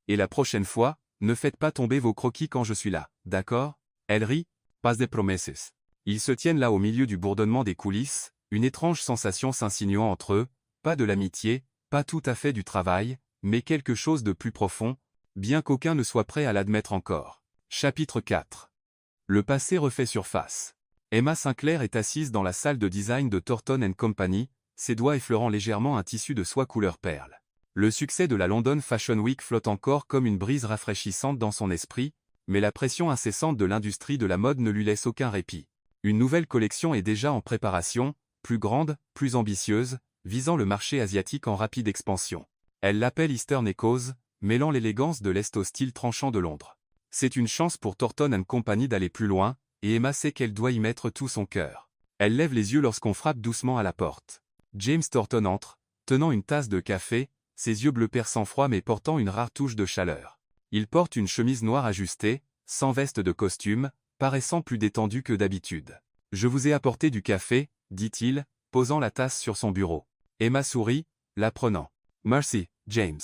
Et la prochaine fois, ne faites pas tomber vos croquis quand je suis là, d'accord ?» Elle rit. « Pas de promesses. » Ils se tiennent là au milieu du bourdonnement des coulisses, une étrange sensation s'insinuant entre eux, pas de l'amitié, pas tout à fait du travail, mais quelque chose de plus profond, bien qu'aucun ne soit prêt à l'admettre encore. Chapitre 4. Le passé refait surface. Emma Sinclair est assise dans la salle de design de Thornton & Company, ses doigts effleurant légèrement un tissu de soie couleur perle. Le succès de la London Fashion Week flotte encore comme une brise rafraîchissante dans son esprit, mais la pression incessante de l'industrie de la mode ne lui laisse aucun répit. Une nouvelle collection est déjà en préparation, plus grande, plus ambitieuse, visant le marché asiatique en rapide expansion. Elle l'appelle Eastern Echoes, mêlant l'élégance de l'Est au style tranchant de Londres. C'est une chance pour Thornton & Company d'aller plus loin, et Emma sait qu'elle doit y mettre tout son cœur. Elle lève les yeux lorsqu'on frappe doucement à la porte. James Thornton entre, tenant une tasse de café, ses yeux bleu perçant froid mais portant une rare touche de chaleur. Il porte une chemise noire ajustée, sans veste de costume, paraissant plus détendu que d'habitude. « Je vous ai apporté du café, » dit-il, posant la tasse sur son bureau. Emma sourit, la prenant. « Merci, James. »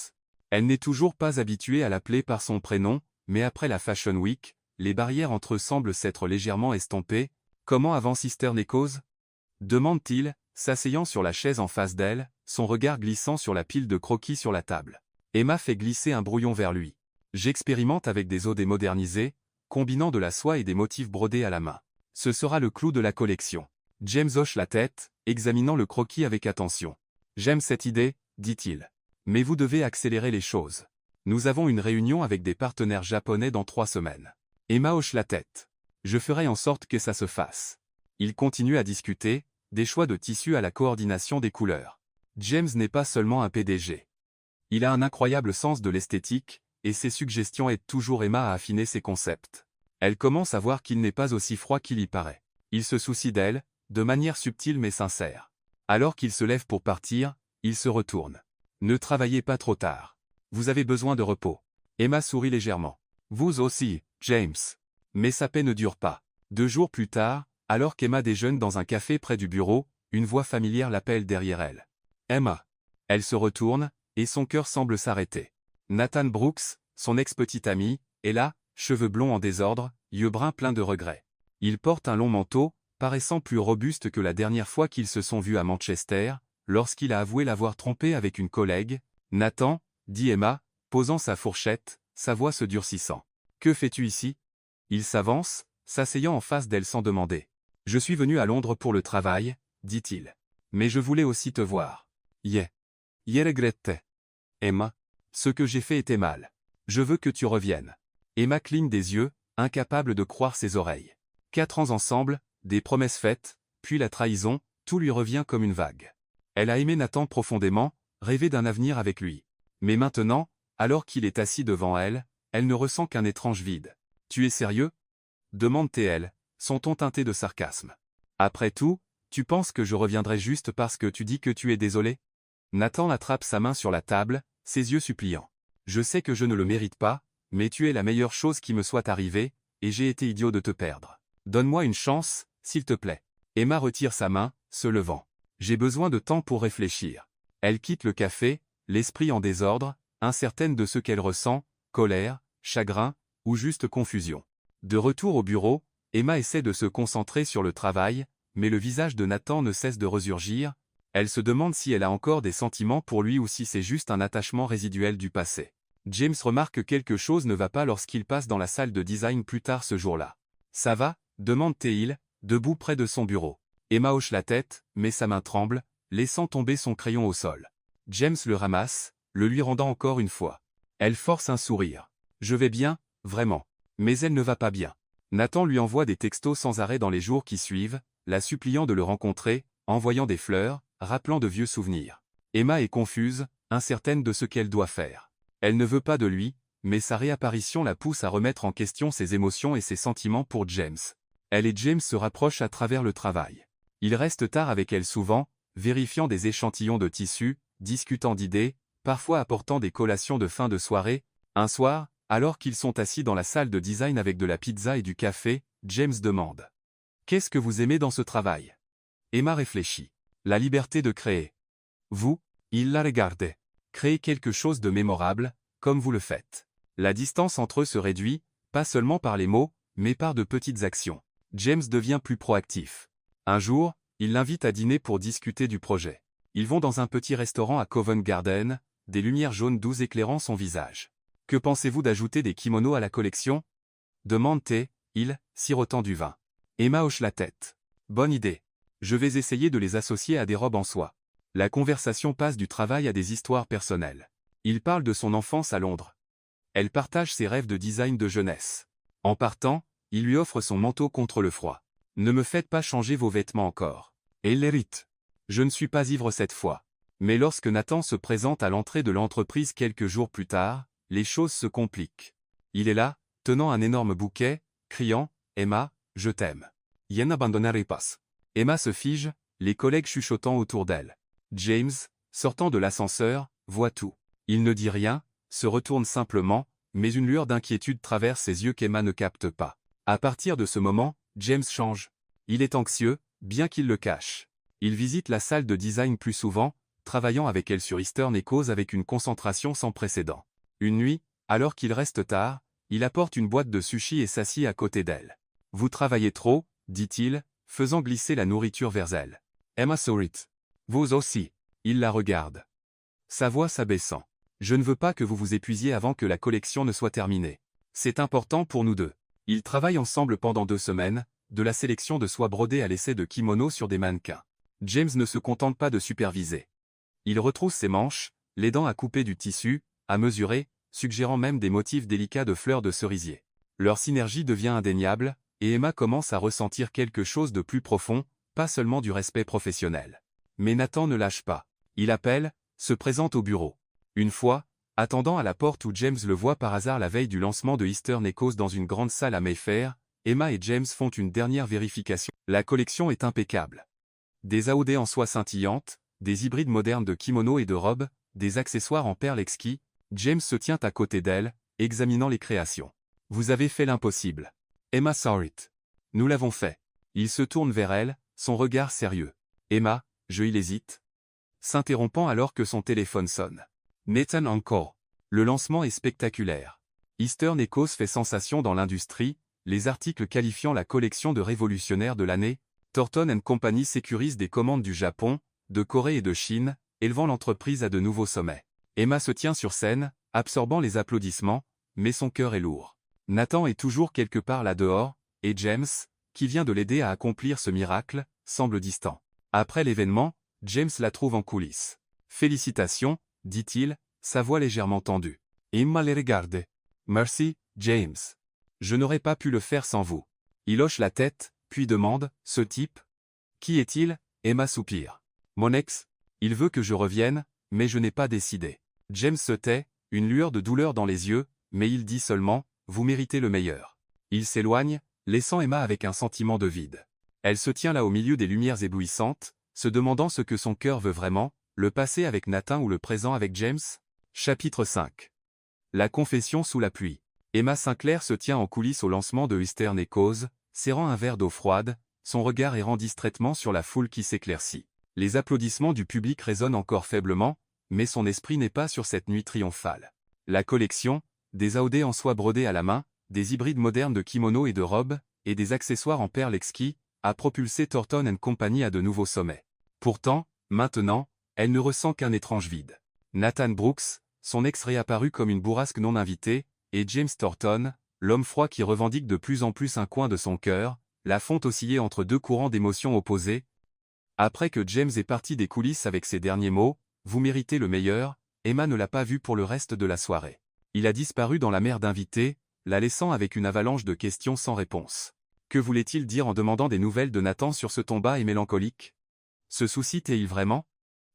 Elle n'est toujours pas habituée à l'appeler par son prénom, mais après la Fashion Week, les barrières entre eux semblent s'être légèrement estompées. « Comment avance Eastern Echoes ?» demande-t-il, s'asseyant sur la chaise en face d'elle, son regard glissant sur la pile de croquis sur la table. Emma fait glisser un brouillon vers lui. « J'expérimente avec des odés modernisés, combinant de la soie et des motifs brodés à la main. Ce sera le clou de la collection. » James hoche la tête, examinant le croquis avec attention. « J'aime cette idée, » dit-il. « Mais vous devez accélérer les choses. Nous avons une réunion avec des partenaires japonais dans 3 semaines. » Emma hoche la tête. « Je ferai en sorte que ça se fasse. » Ils continuent à discuter, des choix de tissus à la coordination des couleurs. James n'est pas seulement un PDG. Il a un incroyable sens de l'esthétique, et ses suggestions aident toujours Emma à affiner ses concepts. Elle commence à voir qu'il n'est pas aussi froid qu'il y paraît. Il se soucie d'elle, de manière subtile mais sincère. Alors qu'il se lève pour partir, il se retourne. « Ne travaillez pas trop tard. Vous avez besoin de repos. » Emma sourit légèrement. « Vous aussi, James. » Mais sa paix ne dure pas. 2 jours plus tard, alors qu'Emma déjeune dans un café près du bureau, une voix familière l'appelle derrière elle. « Emma !» Elle se retourne, et son cœur semble s'arrêter. Nathan Brooks, son ex-petit ami, est là, cheveux blonds en désordre, yeux bruns pleins de regrets. Il porte un long manteau, paraissant plus robuste que la dernière fois qu'ils se sont vus à Manchester, lorsqu'il a avoué l'avoir trompé avec une collègue. « Nathan » dit Emma, posant sa fourchette, sa voix se durcissant. « Que fais-tu ici ?» Il s'avance, s'asseyant en face d'elle sans demander. « Je suis venu à Londres pour le travail, » dit-il. « Mais je voulais aussi te voir. »« Yeah. Regrette. » Emma. « Ce que j'ai fait était mal. Je veux que tu reviennes. » Emma cligne des yeux, incapable de croire ses oreilles. 4 ans ensemble, des promesses faites, puis la trahison, tout lui revient comme une vague. Elle a aimé Nathan profondément, rêvé d'un avenir avec lui. Mais maintenant, alors qu'il est assis devant elle, elle ne ressent qu'un étrange vide. « Tu es sérieux ?» demande-t-elle, son ton teinté de sarcasme. « Après tout, tu penses que je reviendrai juste parce que tu dis que tu es désolé ?» Nathan attrape sa main sur la table, ses yeux suppliants. « Je sais que je ne le mérite pas, mais tu es la meilleure chose qui me soit arrivée, et j'ai été idiot de te perdre. Donne-moi une chance, s'il te plaît. » Emma retire sa main, se levant. « J'ai besoin de temps pour réfléchir. » Elle quitte le café, l'esprit en désordre, incertaine de ce qu'elle ressent, colère, chagrin, ou juste confusion. De retour au bureau, Emma essaie de se concentrer sur le travail, mais le visage de Nathan ne cesse de resurgir. Elle se demande si elle a encore des sentiments pour lui ou si c'est juste un attachement résiduel du passé. James remarque que quelque chose ne va pas lorsqu'il passe dans la salle de design plus tard ce jour-là. « Ça va » demande-t-il, debout près de son bureau. Emma hoche la tête, mais sa main tremble, laissant tomber son crayon au sol. James le ramasse, le lui rendant encore une fois. Elle force un sourire. « Je vais bien, vraiment. » Mais elle ne va pas bien. Nathan lui envoie des textos sans arrêt dans les jours qui suivent, la suppliant de le rencontrer, envoyant des fleurs, rappelant de vieux souvenirs. Emma est confuse, incertaine de ce qu'elle doit faire. Elle ne veut pas de lui, mais sa réapparition la pousse à remettre en question ses émotions et ses sentiments pour James. Elle et James se rapprochent à travers le travail. Il reste tard avec elle souvent, vérifiant des échantillons de tissus, discutant d'idées, parfois apportant des collations de fin de soirée. Un soir, alors qu'ils sont assis dans la salle de design avec de la pizza et du café, James demande « Qu'est-ce que vous aimez dans ce travail ?» Emma réfléchit. « La liberté de créer. » Vous, il la regarde. Créer quelque chose de mémorable, comme vous le faites. La distance entre eux se réduit, pas seulement par les mots, mais par de petites actions. James devient plus proactif. Un jour, il l'invite à dîner pour discuter du projet. Ils vont dans un petit restaurant à Covent Garden, des lumières jaunes douces éclairant son visage. « Que pensez-vous d'ajouter des kimonos à la collection ?» demande-t-il, sirotant du vin. Emma hoche la tête. « Bonne idée. Je vais essayer de les associer à des robes en soie. » La conversation passe du travail à des histoires personnelles. Il parle de son enfance à Londres. Elle partage ses rêves de design de jeunesse. En partant, il lui offre son manteau contre le froid. « Ne me faites pas changer vos vêtements encore. » Et il l'hérite. Je ne suis pas ivre cette fois. Mais lorsque Nathan se présente à l'entrée de l'entreprise quelques jours plus tard, les choses se compliquent. Il est là, tenant un énorme bouquet, criant « Emma, je t'aime. Yen abandonnerai pas. » Emma se fige, les collègues chuchotant autour d'elle. James, sortant de l'ascenseur, voit tout. Il ne dit rien, se retourne simplement, mais une lueur d'inquiétude traverse ses yeux qu'Emma ne capte pas. À partir de ce moment, James change. Il est anxieux, bien qu'il le cache. Il visite la salle de design plus souvent, travaillant avec elle sur Eastern Echoes avec une concentration sans précédent. Une nuit, alors qu'il reste tard, il apporte une boîte de sushi et s'assied à côté d'elle. « Vous travaillez trop, » dit-il, faisant glisser la nourriture vers elle. Emma sourit. « Vous aussi. » Il la regarde. Sa voix s'abaissant. « Je ne veux pas que vous vous épuisiez avant que la collection ne soit terminée. C'est important pour nous deux. » Ils travaillent ensemble pendant 2 semaines, de la sélection de soie brodée à l'essai de kimonos sur des mannequins. James ne se contente pas de superviser. Il retrousse ses manches, l'aidant à couper du tissu, à mesurer, suggérant même des motifs délicats de fleurs de cerisier. Leur synergie devient indéniable, et Emma commence à ressentir quelque chose de plus profond, pas seulement du respect professionnel. Mais Nathan ne lâche pas. Il appelle, se présente au bureau. Une fois, attendant à la porte où James le voit par hasard la veille du lancement de Eastern Echoes dans une grande salle à Mayfair, Emma et James font une dernière vérification. La collection est impeccable. Des AOD en soie scintillante, des hybrides modernes de kimonos et de robes, des accessoires en perles exquis. James se tient à côté d'elle, examinant les créations. « Vous avez fait l'impossible. » Emma sourit. « Nous l'avons fait. » Il se tourne vers elle, son regard sérieux. « Emma, il hésite. » S'interrompant alors que son téléphone sonne. Nathan encore. Le lancement est spectaculaire. Eastern Echoes fait sensation dans l'industrie, les articles qualifiant la collection de révolutionnaire de l'année. Thornton & Company sécurise des commandes du Japon, de Corée et de Chine, élevant l'entreprise à de nouveaux sommets. Emma se tient sur scène, absorbant les applaudissements, mais son cœur est lourd. Nathan est toujours quelque part là-dehors, et James, qui vient de l'aider à accomplir ce miracle, semble distant. Après l'événement, James la trouve en coulisses. « Félicitations », dit-il, sa voix légèrement tendue. Emma les regarde. « Merci, James. Je n'aurais pas pu le faire sans vous. » Il hoche la tête, puis demande, « Ce type ? Qui est-il » Emma soupire. « Mon ex. Il veut que je revienne, mais je n'ai pas décidé. » James se tait, une lueur de douleur dans les yeux, mais il dit seulement « Vous méritez le meilleur. » Il s'éloigne, laissant Emma avec un sentiment de vide. Elle se tient là au milieu des lumières éblouissantes, se demandant ce que son cœur veut vraiment, le passé avec Nathan ou le présent avec James. Chapitre 5. La confession sous la pluie. Emma Sinclair se tient en coulisses au lancement de Eastern Echoes, serrant un verre d'eau froide, son regard errant distraitement sur la foule qui s'éclaircit. Les applaudissements du public résonnent encore faiblement, mais son esprit n'est pas sur cette nuit triomphale. La collection, des AOD en soie brodée à la main, des hybrides modernes de kimonos et de robes, et des accessoires en perles exquis, a propulsé Thornton & Company à de nouveaux sommets. Pourtant, maintenant, elle ne ressent qu'un étrange vide. Nathan Brooks, son ex réapparu comme une bourrasque non invitée, et James Thornton, l'homme froid qui revendique de plus en plus un coin de son cœur, la font osciller entre 2 courants d'émotions opposés. Après que James est parti des coulisses avec ses derniers mots, « Vous méritez le meilleur », Emma ne l'a pas vu pour le reste de la soirée. Il a disparu dans la mer d'invités, la laissant avec une avalanche de questions sans réponse. Que voulait-il dire en demandant des nouvelles de Nathan sur ce ton bas et mélancolique? Se soucie-t-il vraiment?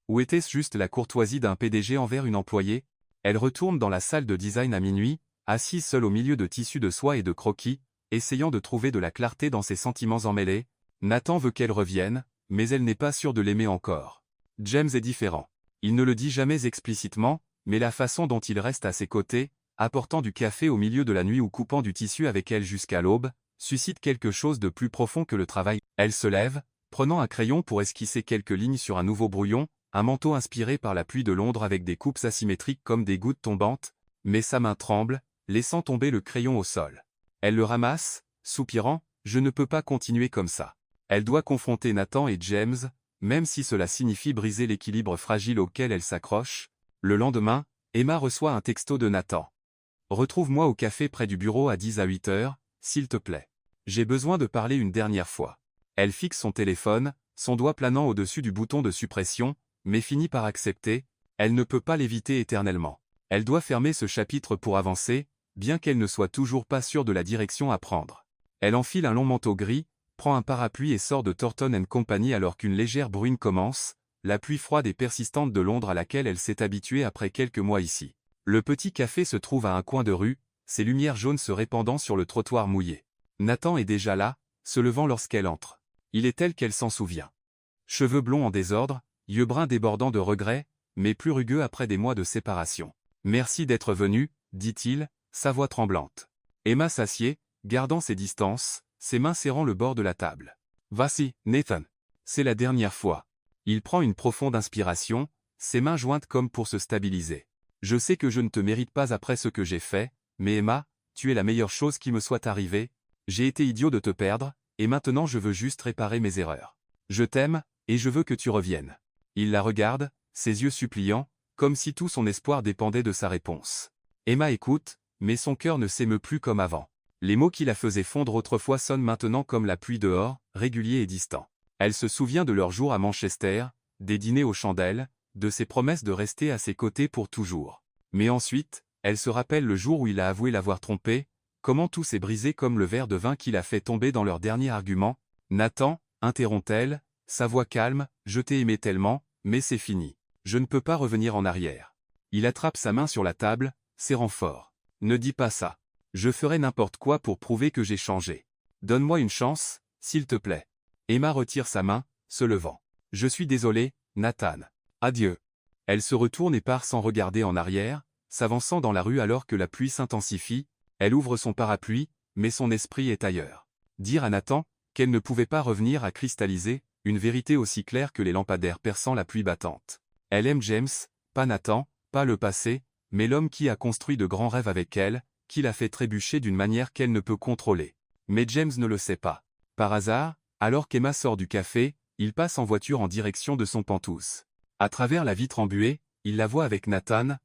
Ou était-ce juste la courtoisie d'un PDG envers une employée? Elle retourne dans la salle de design à minuit, assise seule au milieu de tissus de soie et de croquis, essayant de trouver de la clarté dans ses sentiments emmêlés. Nathan veut qu'elle revienne, mais elle n'est pas sûre de l'aimer encore. James est différent. Il ne le dit jamais explicitement, mais la façon dont il reste à ses côtés, apportant du café au milieu de la nuit ou coupant du tissu avec elle jusqu'à l'aube, suscite quelque chose de plus profond que le travail. Elle se lève, prenant un crayon pour esquisser quelques lignes sur un nouveau brouillon, un manteau inspiré par la pluie de Londres avec des coupes asymétriques comme des gouttes tombantes, mais sa main tremble, laissant tomber le crayon au sol. Elle le ramasse, soupirant, « Je ne peux pas continuer comme ça ». Elle doit confronter Nathan et James, même si cela signifie briser l'équilibre fragile auquel elle s'accroche. Le lendemain, Emma reçoit un texto de Nathan. « Retrouve-moi au café près du bureau à 10 à 8 heures, s'il te plaît. J'ai besoin de parler une dernière fois. » Elle fixe son téléphone, son doigt planant au-dessus du bouton de suppression, mais finit par accepter. Elle ne peut pas l'éviter éternellement. Elle doit fermer ce chapitre pour avancer, bien qu'elle ne soit toujours pas sûre de la direction à prendre. Elle enfile un long manteau gris, prend un parapluie et sort de Thornton & Company alors qu'une légère bruine commence, la pluie froide et persistante de Londres à laquelle elle s'est habituée après quelques mois ici. Le petit café se trouve à un coin de rue, ses lumières jaunes se répandant sur le trottoir mouillé. Nathan est déjà là, se levant lorsqu'elle entre. Il est tel qu'elle s'en souvient. Cheveux blonds en désordre, yeux bruns débordant de regret, mais plus rugueux après des mois de séparation. « Merci d'être venu, dit-il, sa voix tremblante. Emma s'assied, gardant ses distances, ses mains serrant le bord de la table. « Vas-y, Nathan. C'est la dernière fois. » Il prend une profonde inspiration, ses mains jointes comme pour se stabiliser. « Je sais que je ne te mérite pas après ce que j'ai fait, mais Emma, tu es la meilleure chose qui me soit arrivée. J'ai été idiot de te perdre, et maintenant je veux juste réparer mes erreurs. Je t'aime, et je veux que tu reviennes. » Il la regarde, ses yeux suppliants, comme si tout son espoir dépendait de sa réponse. Emma écoute, mais son cœur ne s'émeut plus comme avant. Les mots qui la faisaient fondre autrefois sonnent maintenant comme la pluie dehors, réguliers et distants. Elle se souvient de leurs jours à Manchester, des dîners aux chandelles, de ses promesses de rester à ses côtés pour toujours. Mais ensuite, elle se rappelle le jour où il a avoué l'avoir trompée, comment tout s'est brisé comme le verre de vin qu'il a fait tomber dans leur dernier argument. « Nathan, interrompt-elle, sa voix calme, je t'ai aimé tellement, mais c'est fini. Je ne peux pas revenir en arrière. » Il attrape sa main sur la table, serrant fort. « Ne dis pas ça. Je ferai n'importe quoi pour prouver que j'ai changé. Donne-moi une chance, s'il te plaît. » Emma retire sa main, se levant. « Je suis désolé, Nathan. Adieu. » Elle se retourne et part sans regarder en arrière, s'avançant dans la rue alors que la pluie s'intensifie. Elle ouvre son parapluie, mais son esprit est ailleurs. Dire à Nathan qu'elle ne pouvait pas revenir a cristallisé une vérité aussi claire que les lampadaires perçant la pluie battante. Elle aime James, pas Nathan, pas le passé, mais l'homme qui a construit de grands rêves avec elle, qui l'a fait trébucher d'une manière qu'elle ne peut contrôler. Mais James ne le sait pas. Par hasard, alors qu'Emma sort du café, il passe en voiture en direction de son Penthouse. À travers la vitre embuée, il la voit avec Nathan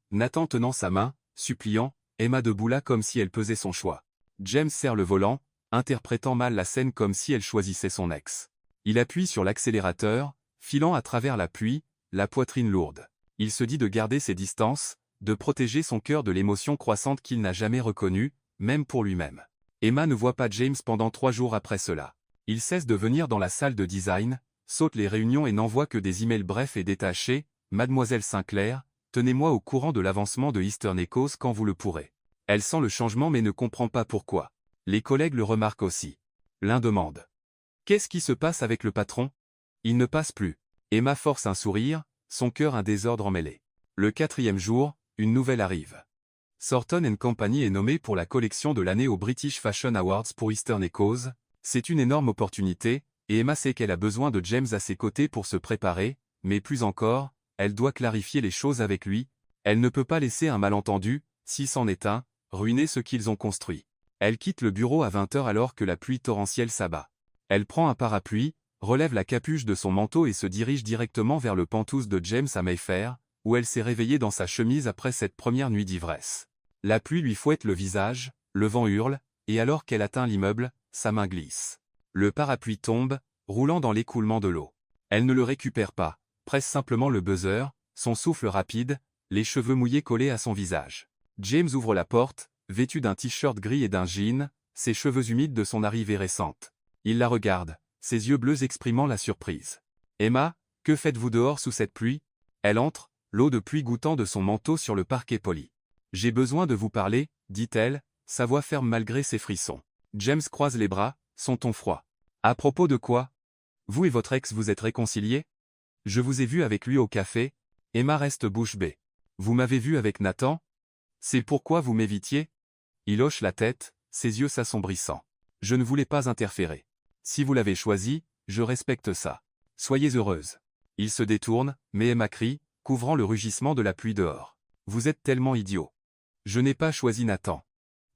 tenant sa main, suppliant, Emma debout là comme si elle pesait son choix. James serre le volant, interprétant mal la scène comme si elle choisissait son ex. Il appuie sur l'accélérateur, filant à travers la pluie, la poitrine lourde. Il se dit de garder ses distances, de protéger son cœur de l'émotion croissante qu'il n'a jamais reconnue, même pour lui-même. Emma ne voit pas James pendant 3 jours après cela. Il cesse de venir dans la salle de design, saute les réunions et n'envoie que des emails brefs et détachés. « Mademoiselle Sinclair, tenez-moi au courant de l'avancement de Eastern Echoes quand vous le pourrez. » Elle sent le changement mais ne comprend pas pourquoi. Les collègues le remarquent aussi. L'un demande. « Qu'est-ce qui se passe avec le patron ? » Il ne passe plus. Emma force un sourire, son cœur un désordre emmêlé. Le 4e jour, une nouvelle arrive. Thornton & Company est nommé pour la collection de l'année aux British Fashion Awards pour Eastern Echoes. C'est une énorme opportunité, et Emma sait qu'elle a besoin de James à ses côtés pour se préparer, mais plus encore, elle doit clarifier les choses avec lui. Elle ne peut pas laisser un malentendu, si c'en est un, ruiner ce qu'ils ont construit. Elle quitte le bureau à 20 h alors que la pluie torrentielle s'abat. Elle prend un parapluie, relève la capuche de son manteau et se dirige directement vers le Penthouse de James à Mayfair, où elle s'est réveillée dans sa chemise après cette première nuit d'ivresse. La pluie lui fouette le visage, le vent hurle, et alors qu'elle atteint l'immeuble, sa main glisse. Le parapluie tombe, roulant dans l'écoulement de l'eau. Elle ne le récupère pas, presse simplement le buzzer, son souffle rapide, les cheveux mouillés collés à son visage. James ouvre la porte, vêtu d'un t-shirt gris et d'un jean, ses cheveux humides de son arrivée récente. Il la regarde, ses yeux bleus exprimant la surprise. « Emma, que faites-vous dehors sous cette pluie ?» Elle entre, l'eau de pluie goûtant de son manteau sur le parquet poli. « J'ai besoin de vous parler, » dit-elle, sa voix ferme malgré ses frissons. James croise les bras, son ton froid. « À propos de quoi ? Vous et votre ex vous êtes réconciliés ? Je vous ai vu avec lui au café. » Emma reste bouche bée. « Vous m'avez vu avec Nathan ? C'est pourquoi vous m'évitiez ?» Il hoche la tête, ses yeux s'assombrissant. « Je ne voulais pas interférer. Si vous l'avez choisi, je respecte ça. Soyez heureuse. » Il se détourne, mais Emma crie, couvrant le rugissement de la pluie dehors. « Vous êtes tellement idiot. Je n'ai pas choisi Nathan. »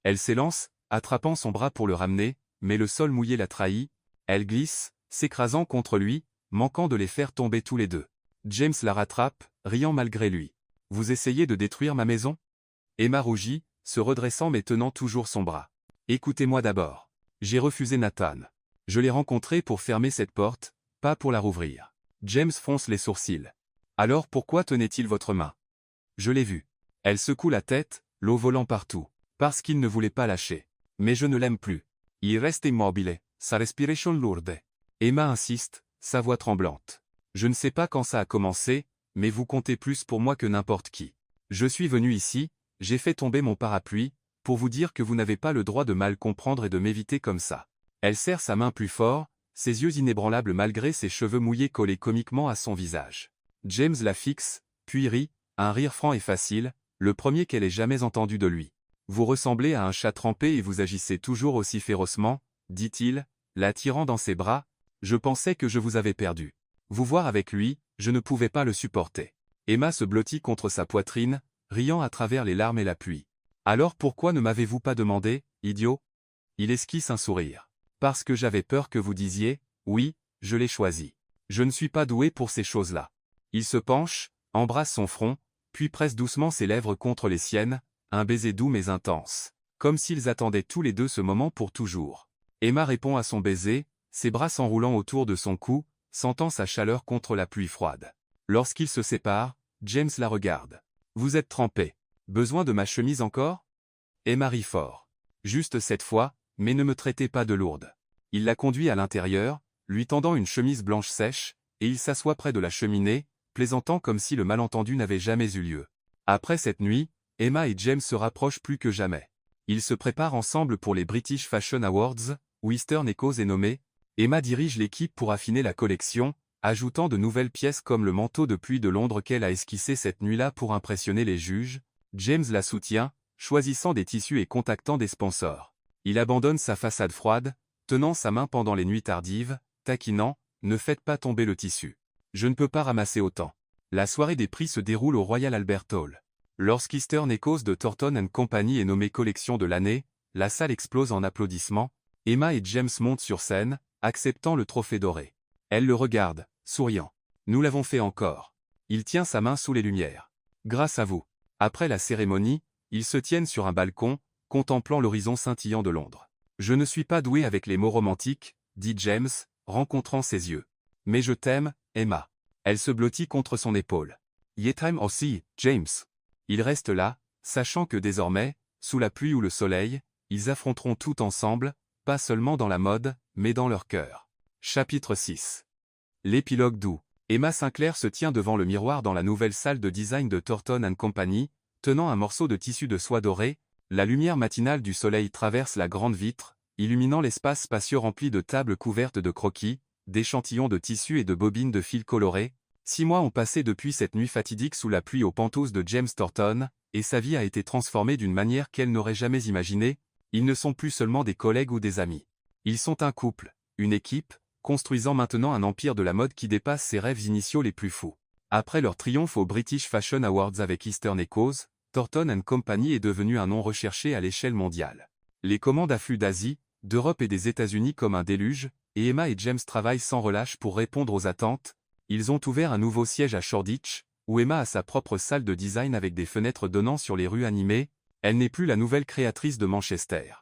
Elle s'élance, attrapant son bras pour le ramener, mais le sol mouillé la trahit. Elle glisse, s'écrasant contre lui, manquant de les faire tomber tous les deux. James la rattrape, riant malgré lui. « Vous essayez de détruire ma maison ?» Emma rougit, se redressant mais tenant toujours son bras. « Écoutez-moi d'abord. J'ai refusé Nathan. Je l'ai rencontré pour fermer cette porte, pas pour la rouvrir. » James fronce les sourcils. « Alors pourquoi tenait-il votre main ? » « Je l'ai vu. » Elle secoue la tête, l'eau volant partout. « Parce qu'il ne voulait pas lâcher. Mais je ne l'aime plus. Il reste immobile, sa respiration lourde. » Emma insiste, sa voix tremblante. « Je ne sais pas quand ça a commencé, mais vous comptez plus pour moi que n'importe qui. Je suis venu ici, j'ai fait tomber mon parapluie, pour vous dire que vous n'avez pas le droit de mal comprendre et de m'éviter comme ça. » Elle serre sa main plus fort, ses yeux inébranlables malgré ses cheveux mouillés collés comiquement à son visage. James la fixe, puis rit, un rire franc et facile, le premier qu'elle ait jamais entendu de lui. « Vous ressemblez à un chat trempé et vous agissez toujours aussi férocement, » dit-il, l'attirant dans ses bras. « Je pensais que je vous avais perdu. Vous voir avec lui, je ne pouvais pas le supporter. » Emma se blottit contre sa poitrine, riant à travers les larmes et la pluie. « Alors pourquoi ne m'avez-vous pas demandé, idiot ?» Il esquisse un sourire. « Parce que j'avais peur que vous disiez, oui, je l'ai choisi. Je ne suis pas doué pour ces choses-là. » Il se penche, embrasse son front, puis presse doucement ses lèvres contre les siennes, un baiser doux mais intense. Comme s'ils attendaient tous les deux ce moment pour toujours. Emma répond à son baiser, ses bras s'enroulant autour de son cou, sentant sa chaleur contre la pluie froide. Lorsqu'ils se séparent, James la regarde. « Vous êtes trempé. Besoin de ma chemise encore ?» Emma rit fort. « Juste cette fois, mais ne me traitez pas de lourde. » Il la conduit à l'intérieur, lui tendant une chemise blanche sèche, et il s'assoit près de la cheminée, plaisantant comme si le malentendu n'avait jamais eu lieu. Après cette nuit, Emma et James se rapprochent plus que jamais. Ils se préparent ensemble pour les British Fashion Awards, où Eastern Echoes est nommé. Emma dirige l'équipe pour affiner la collection, ajoutant de nouvelles pièces comme le manteau de pluie de Londres qu'elle a esquissé cette nuit-là pour impressionner les juges. James la soutient, choisissant des tissus et contactant des sponsors. Il abandonne sa façade froide, tenant sa main pendant les nuits tardives, taquinant, « Ne faites pas tomber le tissu. Je ne peux pas ramasser autant. » La soirée des prix se déroule au Royal Albert Hall. Lorsqu'Eastern Echoes de Thornton & Company est nommée collection de l'année, la salle explose en applaudissements. Emma et James montent sur scène, acceptant le trophée doré. Elle le regarde, souriant. « Nous l'avons fait encore. » Il tient sa main sous les lumières. « Grâce à vous. » Après la cérémonie, ils se tiennent sur un balcon, contemplant l'horizon scintillant de Londres. « Je ne suis pas doué avec les mots romantiques, » dit James, rencontrant ses yeux. « Mais je t'aime, Emma. » Elle se blottit contre son épaule. « Je t'aime aussi, James. » Ils restent là, sachant que désormais, sous la pluie ou le soleil, ils affronteront tout ensemble, pas seulement dans la mode, mais dans leur cœur. Chapitre 6. L'épilogue doux. Emma Sinclair se tient devant le miroir dans la nouvelle salle de design de Thornton & Company, tenant un morceau de tissu de soie dorée. La lumière matinale du soleil traverse la grande vitre, illuminant l'espace spacieux rempli de tables couvertes de croquis, d'échantillons de tissu et de bobines de fils colorés. 6 mois ont passé depuis cette nuit fatidique sous la pluie aux pentoses de James Thornton, et sa vie a été transformée d'une manière qu'elle n'aurait jamais imaginée. Ils ne sont plus seulement des collègues ou des amis. Ils sont un couple, une équipe, construisant maintenant un empire de la mode qui dépasse ses rêves initiaux les plus fous. Après leur triomphe aux British Fashion Awards avec Eastern Echoes, Thornton & Company est devenu un nom recherché à l'échelle mondiale. Les commandes affluent d'Asie, d'Europe et des États-Unis comme un déluge, et Emma et James travaillent sans relâche pour répondre aux attentes. Ils ont ouvert un nouveau siège à Shoreditch, où Emma a sa propre salle de design avec des fenêtres donnant sur les rues animées. Elle n'est plus la nouvelle créatrice de Manchester.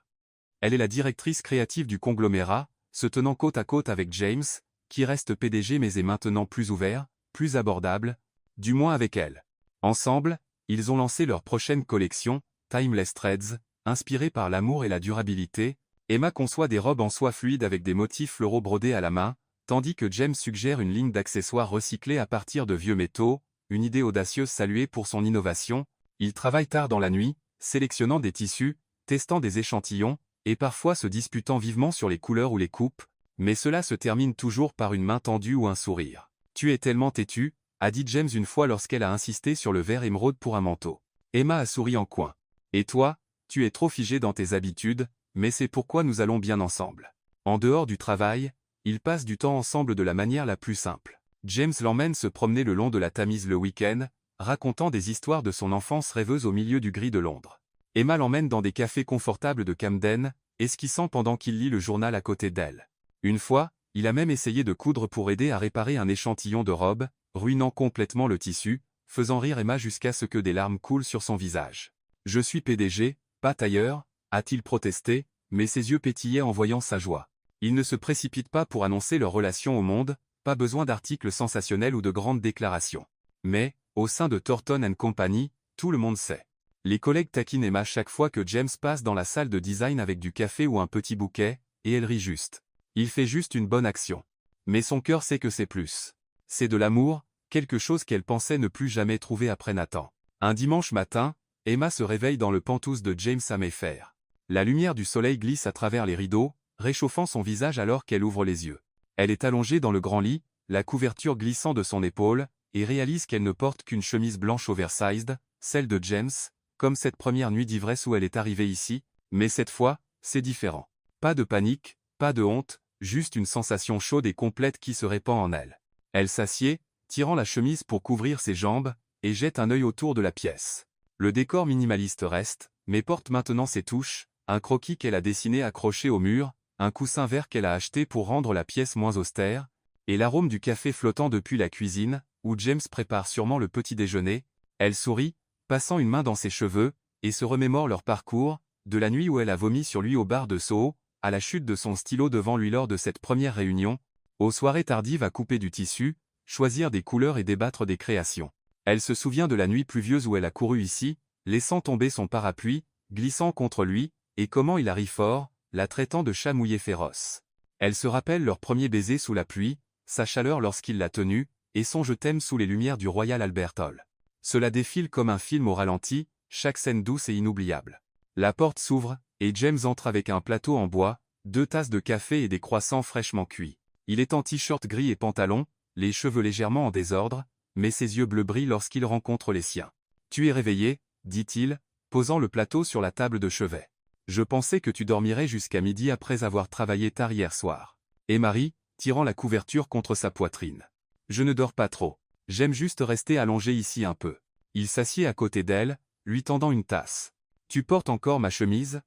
Elle est la directrice créative du conglomérat, se tenant côte à côte avec James, qui reste PDG mais est maintenant plus ouvert, plus abordable, du moins avec elle. Ensemble, ils ont lancé leur prochaine collection, Timeless Threads, inspirée par l'amour et la durabilité. Emma conçoit des robes en soie fluide avec des motifs floraux brodés à la main, tandis que James suggère une ligne d'accessoires recyclés à partir de vieux métaux, une idée audacieuse saluée pour son innovation. Ils travaillent tard dans la nuit, sélectionnant des tissus, testant des échantillons, et parfois se disputant vivement sur les couleurs ou les coupes, mais cela se termine toujours par une main tendue ou un sourire. « Tu es tellement têtu », a dit James une fois lorsqu'elle a insisté sur le vert émeraude pour un manteau. Emma a souri en coin. « Et toi, tu es trop figé dans tes habitudes, mais c'est pourquoi nous allons bien ensemble. » En dehors du travail, ils passent du temps ensemble de la manière la plus simple. James l'emmène se promener le long de la Tamise le week-end, racontant des histoires de son enfance rêveuse au milieu du gris de Londres. Emma l'emmène dans des cafés confortables de Camden, esquissant pendant qu'il lit le journal à côté d'elle. Une fois, il a même essayé de coudre pour aider à réparer un échantillon de robe, ruinant complètement le tissu, faisant rire Emma jusqu'à ce que des larmes coulent sur son visage. « Je suis PDG, pas tailleur », a-t-il protesté, mais ses yeux pétillaient en voyant sa joie. Ils ne se précipitent pas pour annoncer leur relation au monde, pas besoin d'articles sensationnels ou de grandes déclarations. Mais, au sein de Thornton & Company, tout le monde sait. Les collègues taquinent Emma chaque fois que James passe dans la salle de design avec du café ou un petit bouquet, et elle rit juste. Il fait juste une bonne action. Mais son cœur sait que c'est plus. C'est de l'amour, quelque chose qu'elle pensait ne plus jamais trouver après Nathan. Un dimanche matin, Emma se réveille dans le penthouse de James à Mayfair. La lumière du soleil glisse à travers les rideaux, réchauffant son visage alors qu'elle ouvre les yeux. Elle est allongée dans le grand lit, la couverture glissant de son épaule, et réalise qu'elle ne porte qu'une chemise blanche oversized, celle de James, comme cette première nuit d'ivresse où elle est arrivée ici, mais cette fois, c'est différent. Pas de panique, pas de honte, juste une sensation chaude et complète qui se répand en elle. Elle s'assied, tirant la chemise pour couvrir ses jambes, et jette un œil autour de la pièce. Le décor minimaliste reste, mais porte maintenant ses touches, un croquis qu'elle a dessiné accroché au mur, un coussin vert qu'elle a acheté pour rendre la pièce moins austère, et l'arôme du café flottant depuis la cuisine, où James prépare sûrement le petit déjeuner. Elle sourit, passant une main dans ses cheveux, et se remémore leur parcours, de la nuit où elle a vomi sur lui au bar de Soho, à la chute de son stylo devant lui lors de cette première réunion, aux soirées tardives à couper du tissu, choisir des couleurs et débattre des créations. Elle se souvient de la nuit pluvieuse où elle a couru ici, laissant tomber son parapluie, glissant contre lui, et comment il arrive fort, la traitant de chat mouillé féroce. Elle se rappelle leur premier baiser sous la pluie, sa chaleur lorsqu'il l'a tenue, et son je t'aime sous les lumières du Royal Albert Hall. Cela défile comme un film au ralenti, chaque scène douce et inoubliable. La porte s'ouvre, et James entre avec un plateau en bois, 2 tasses de café et des croissants fraîchement cuits. Il est en t-shirt gris et pantalon, les cheveux légèrement en désordre, mais ses yeux bleus brillent lorsqu'il rencontre les siens. « Tu es réveillé ?» dit-il, posant le plateau sur la table de chevet. « Je pensais que tu dormirais jusqu'à midi après avoir travaillé tard hier soir. » Et Marie, tirant la couverture contre sa poitrine. « Je ne dors pas trop. J'aime juste rester allongé ici un peu. » Il s'assied à côté d'elle, lui tendant une tasse. « Tu portes encore ma chemise ?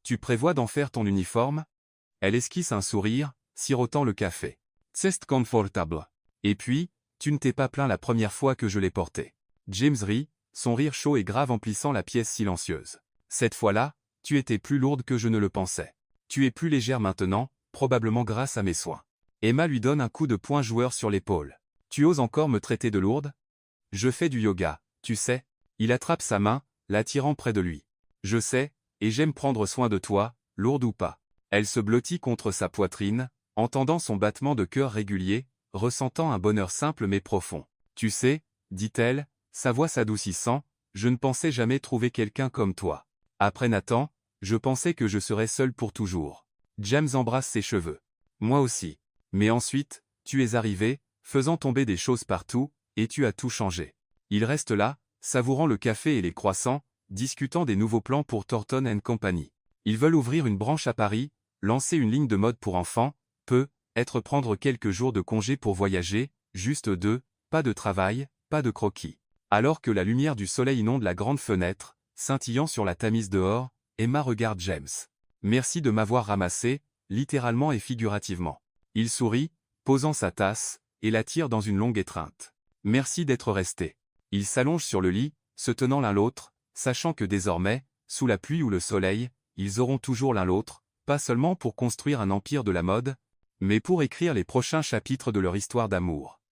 Tu prévois d'en faire ton uniforme ?» Elle esquisse un sourire, sirotant le café. « C'est confortable. Et puis, tu ne t'es pas plaint la première fois que je l'ai porté. » James rit, son rire chaud et grave emplissant la pièce silencieuse. « Cette fois-là, tu étais plus lourde que je ne le pensais. Tu es plus légère maintenant, probablement grâce à mes soins. » Emma lui donne un coup de poing joueur sur l'épaule. « Tu oses encore me traiter de lourde ? Je fais du yoga, tu sais. » Il attrape sa main, l'attirant près de lui. « Je sais, et j'aime prendre soin de toi, lourde ou pas. » Elle se blottit contre sa poitrine, entendant son battement de cœur régulier, ressentant un bonheur simple mais profond. « Tu sais, dit-elle, sa voix s'adoucissant, je ne pensais jamais trouver quelqu'un comme toi. Après Nathan, je pensais que je serais seul pour toujours. » James embrasse ses cheveux. « Moi aussi. Mais ensuite, tu es arrivé, faisant tomber des choses partout, et tu as tout changé. » Il reste là, savourant le café et les croissants, discutant des nouveaux plans pour Thornton & Company. Ils veulent ouvrir une branche à Paris, lancer une ligne de mode pour enfants, prendre quelques jours de congé pour voyager, juste 2, pas de travail, pas de croquis. Alors que la lumière du soleil inonde la grande fenêtre, scintillant sur la Tamise dehors, Emma regarde James. « Merci de m'avoir ramassé, littéralement et figurativement. » Il sourit, posant sa tasse, et la tire dans une longue étreinte. « Merci d'être resté. » Ils s'allongent sur le lit, se tenant l'un l'autre, sachant que désormais, sous la pluie ou le soleil, ils auront toujours l'un l'autre, pas seulement pour construire un empire de la mode, mais pour écrire les prochains chapitres de leur histoire d'amour.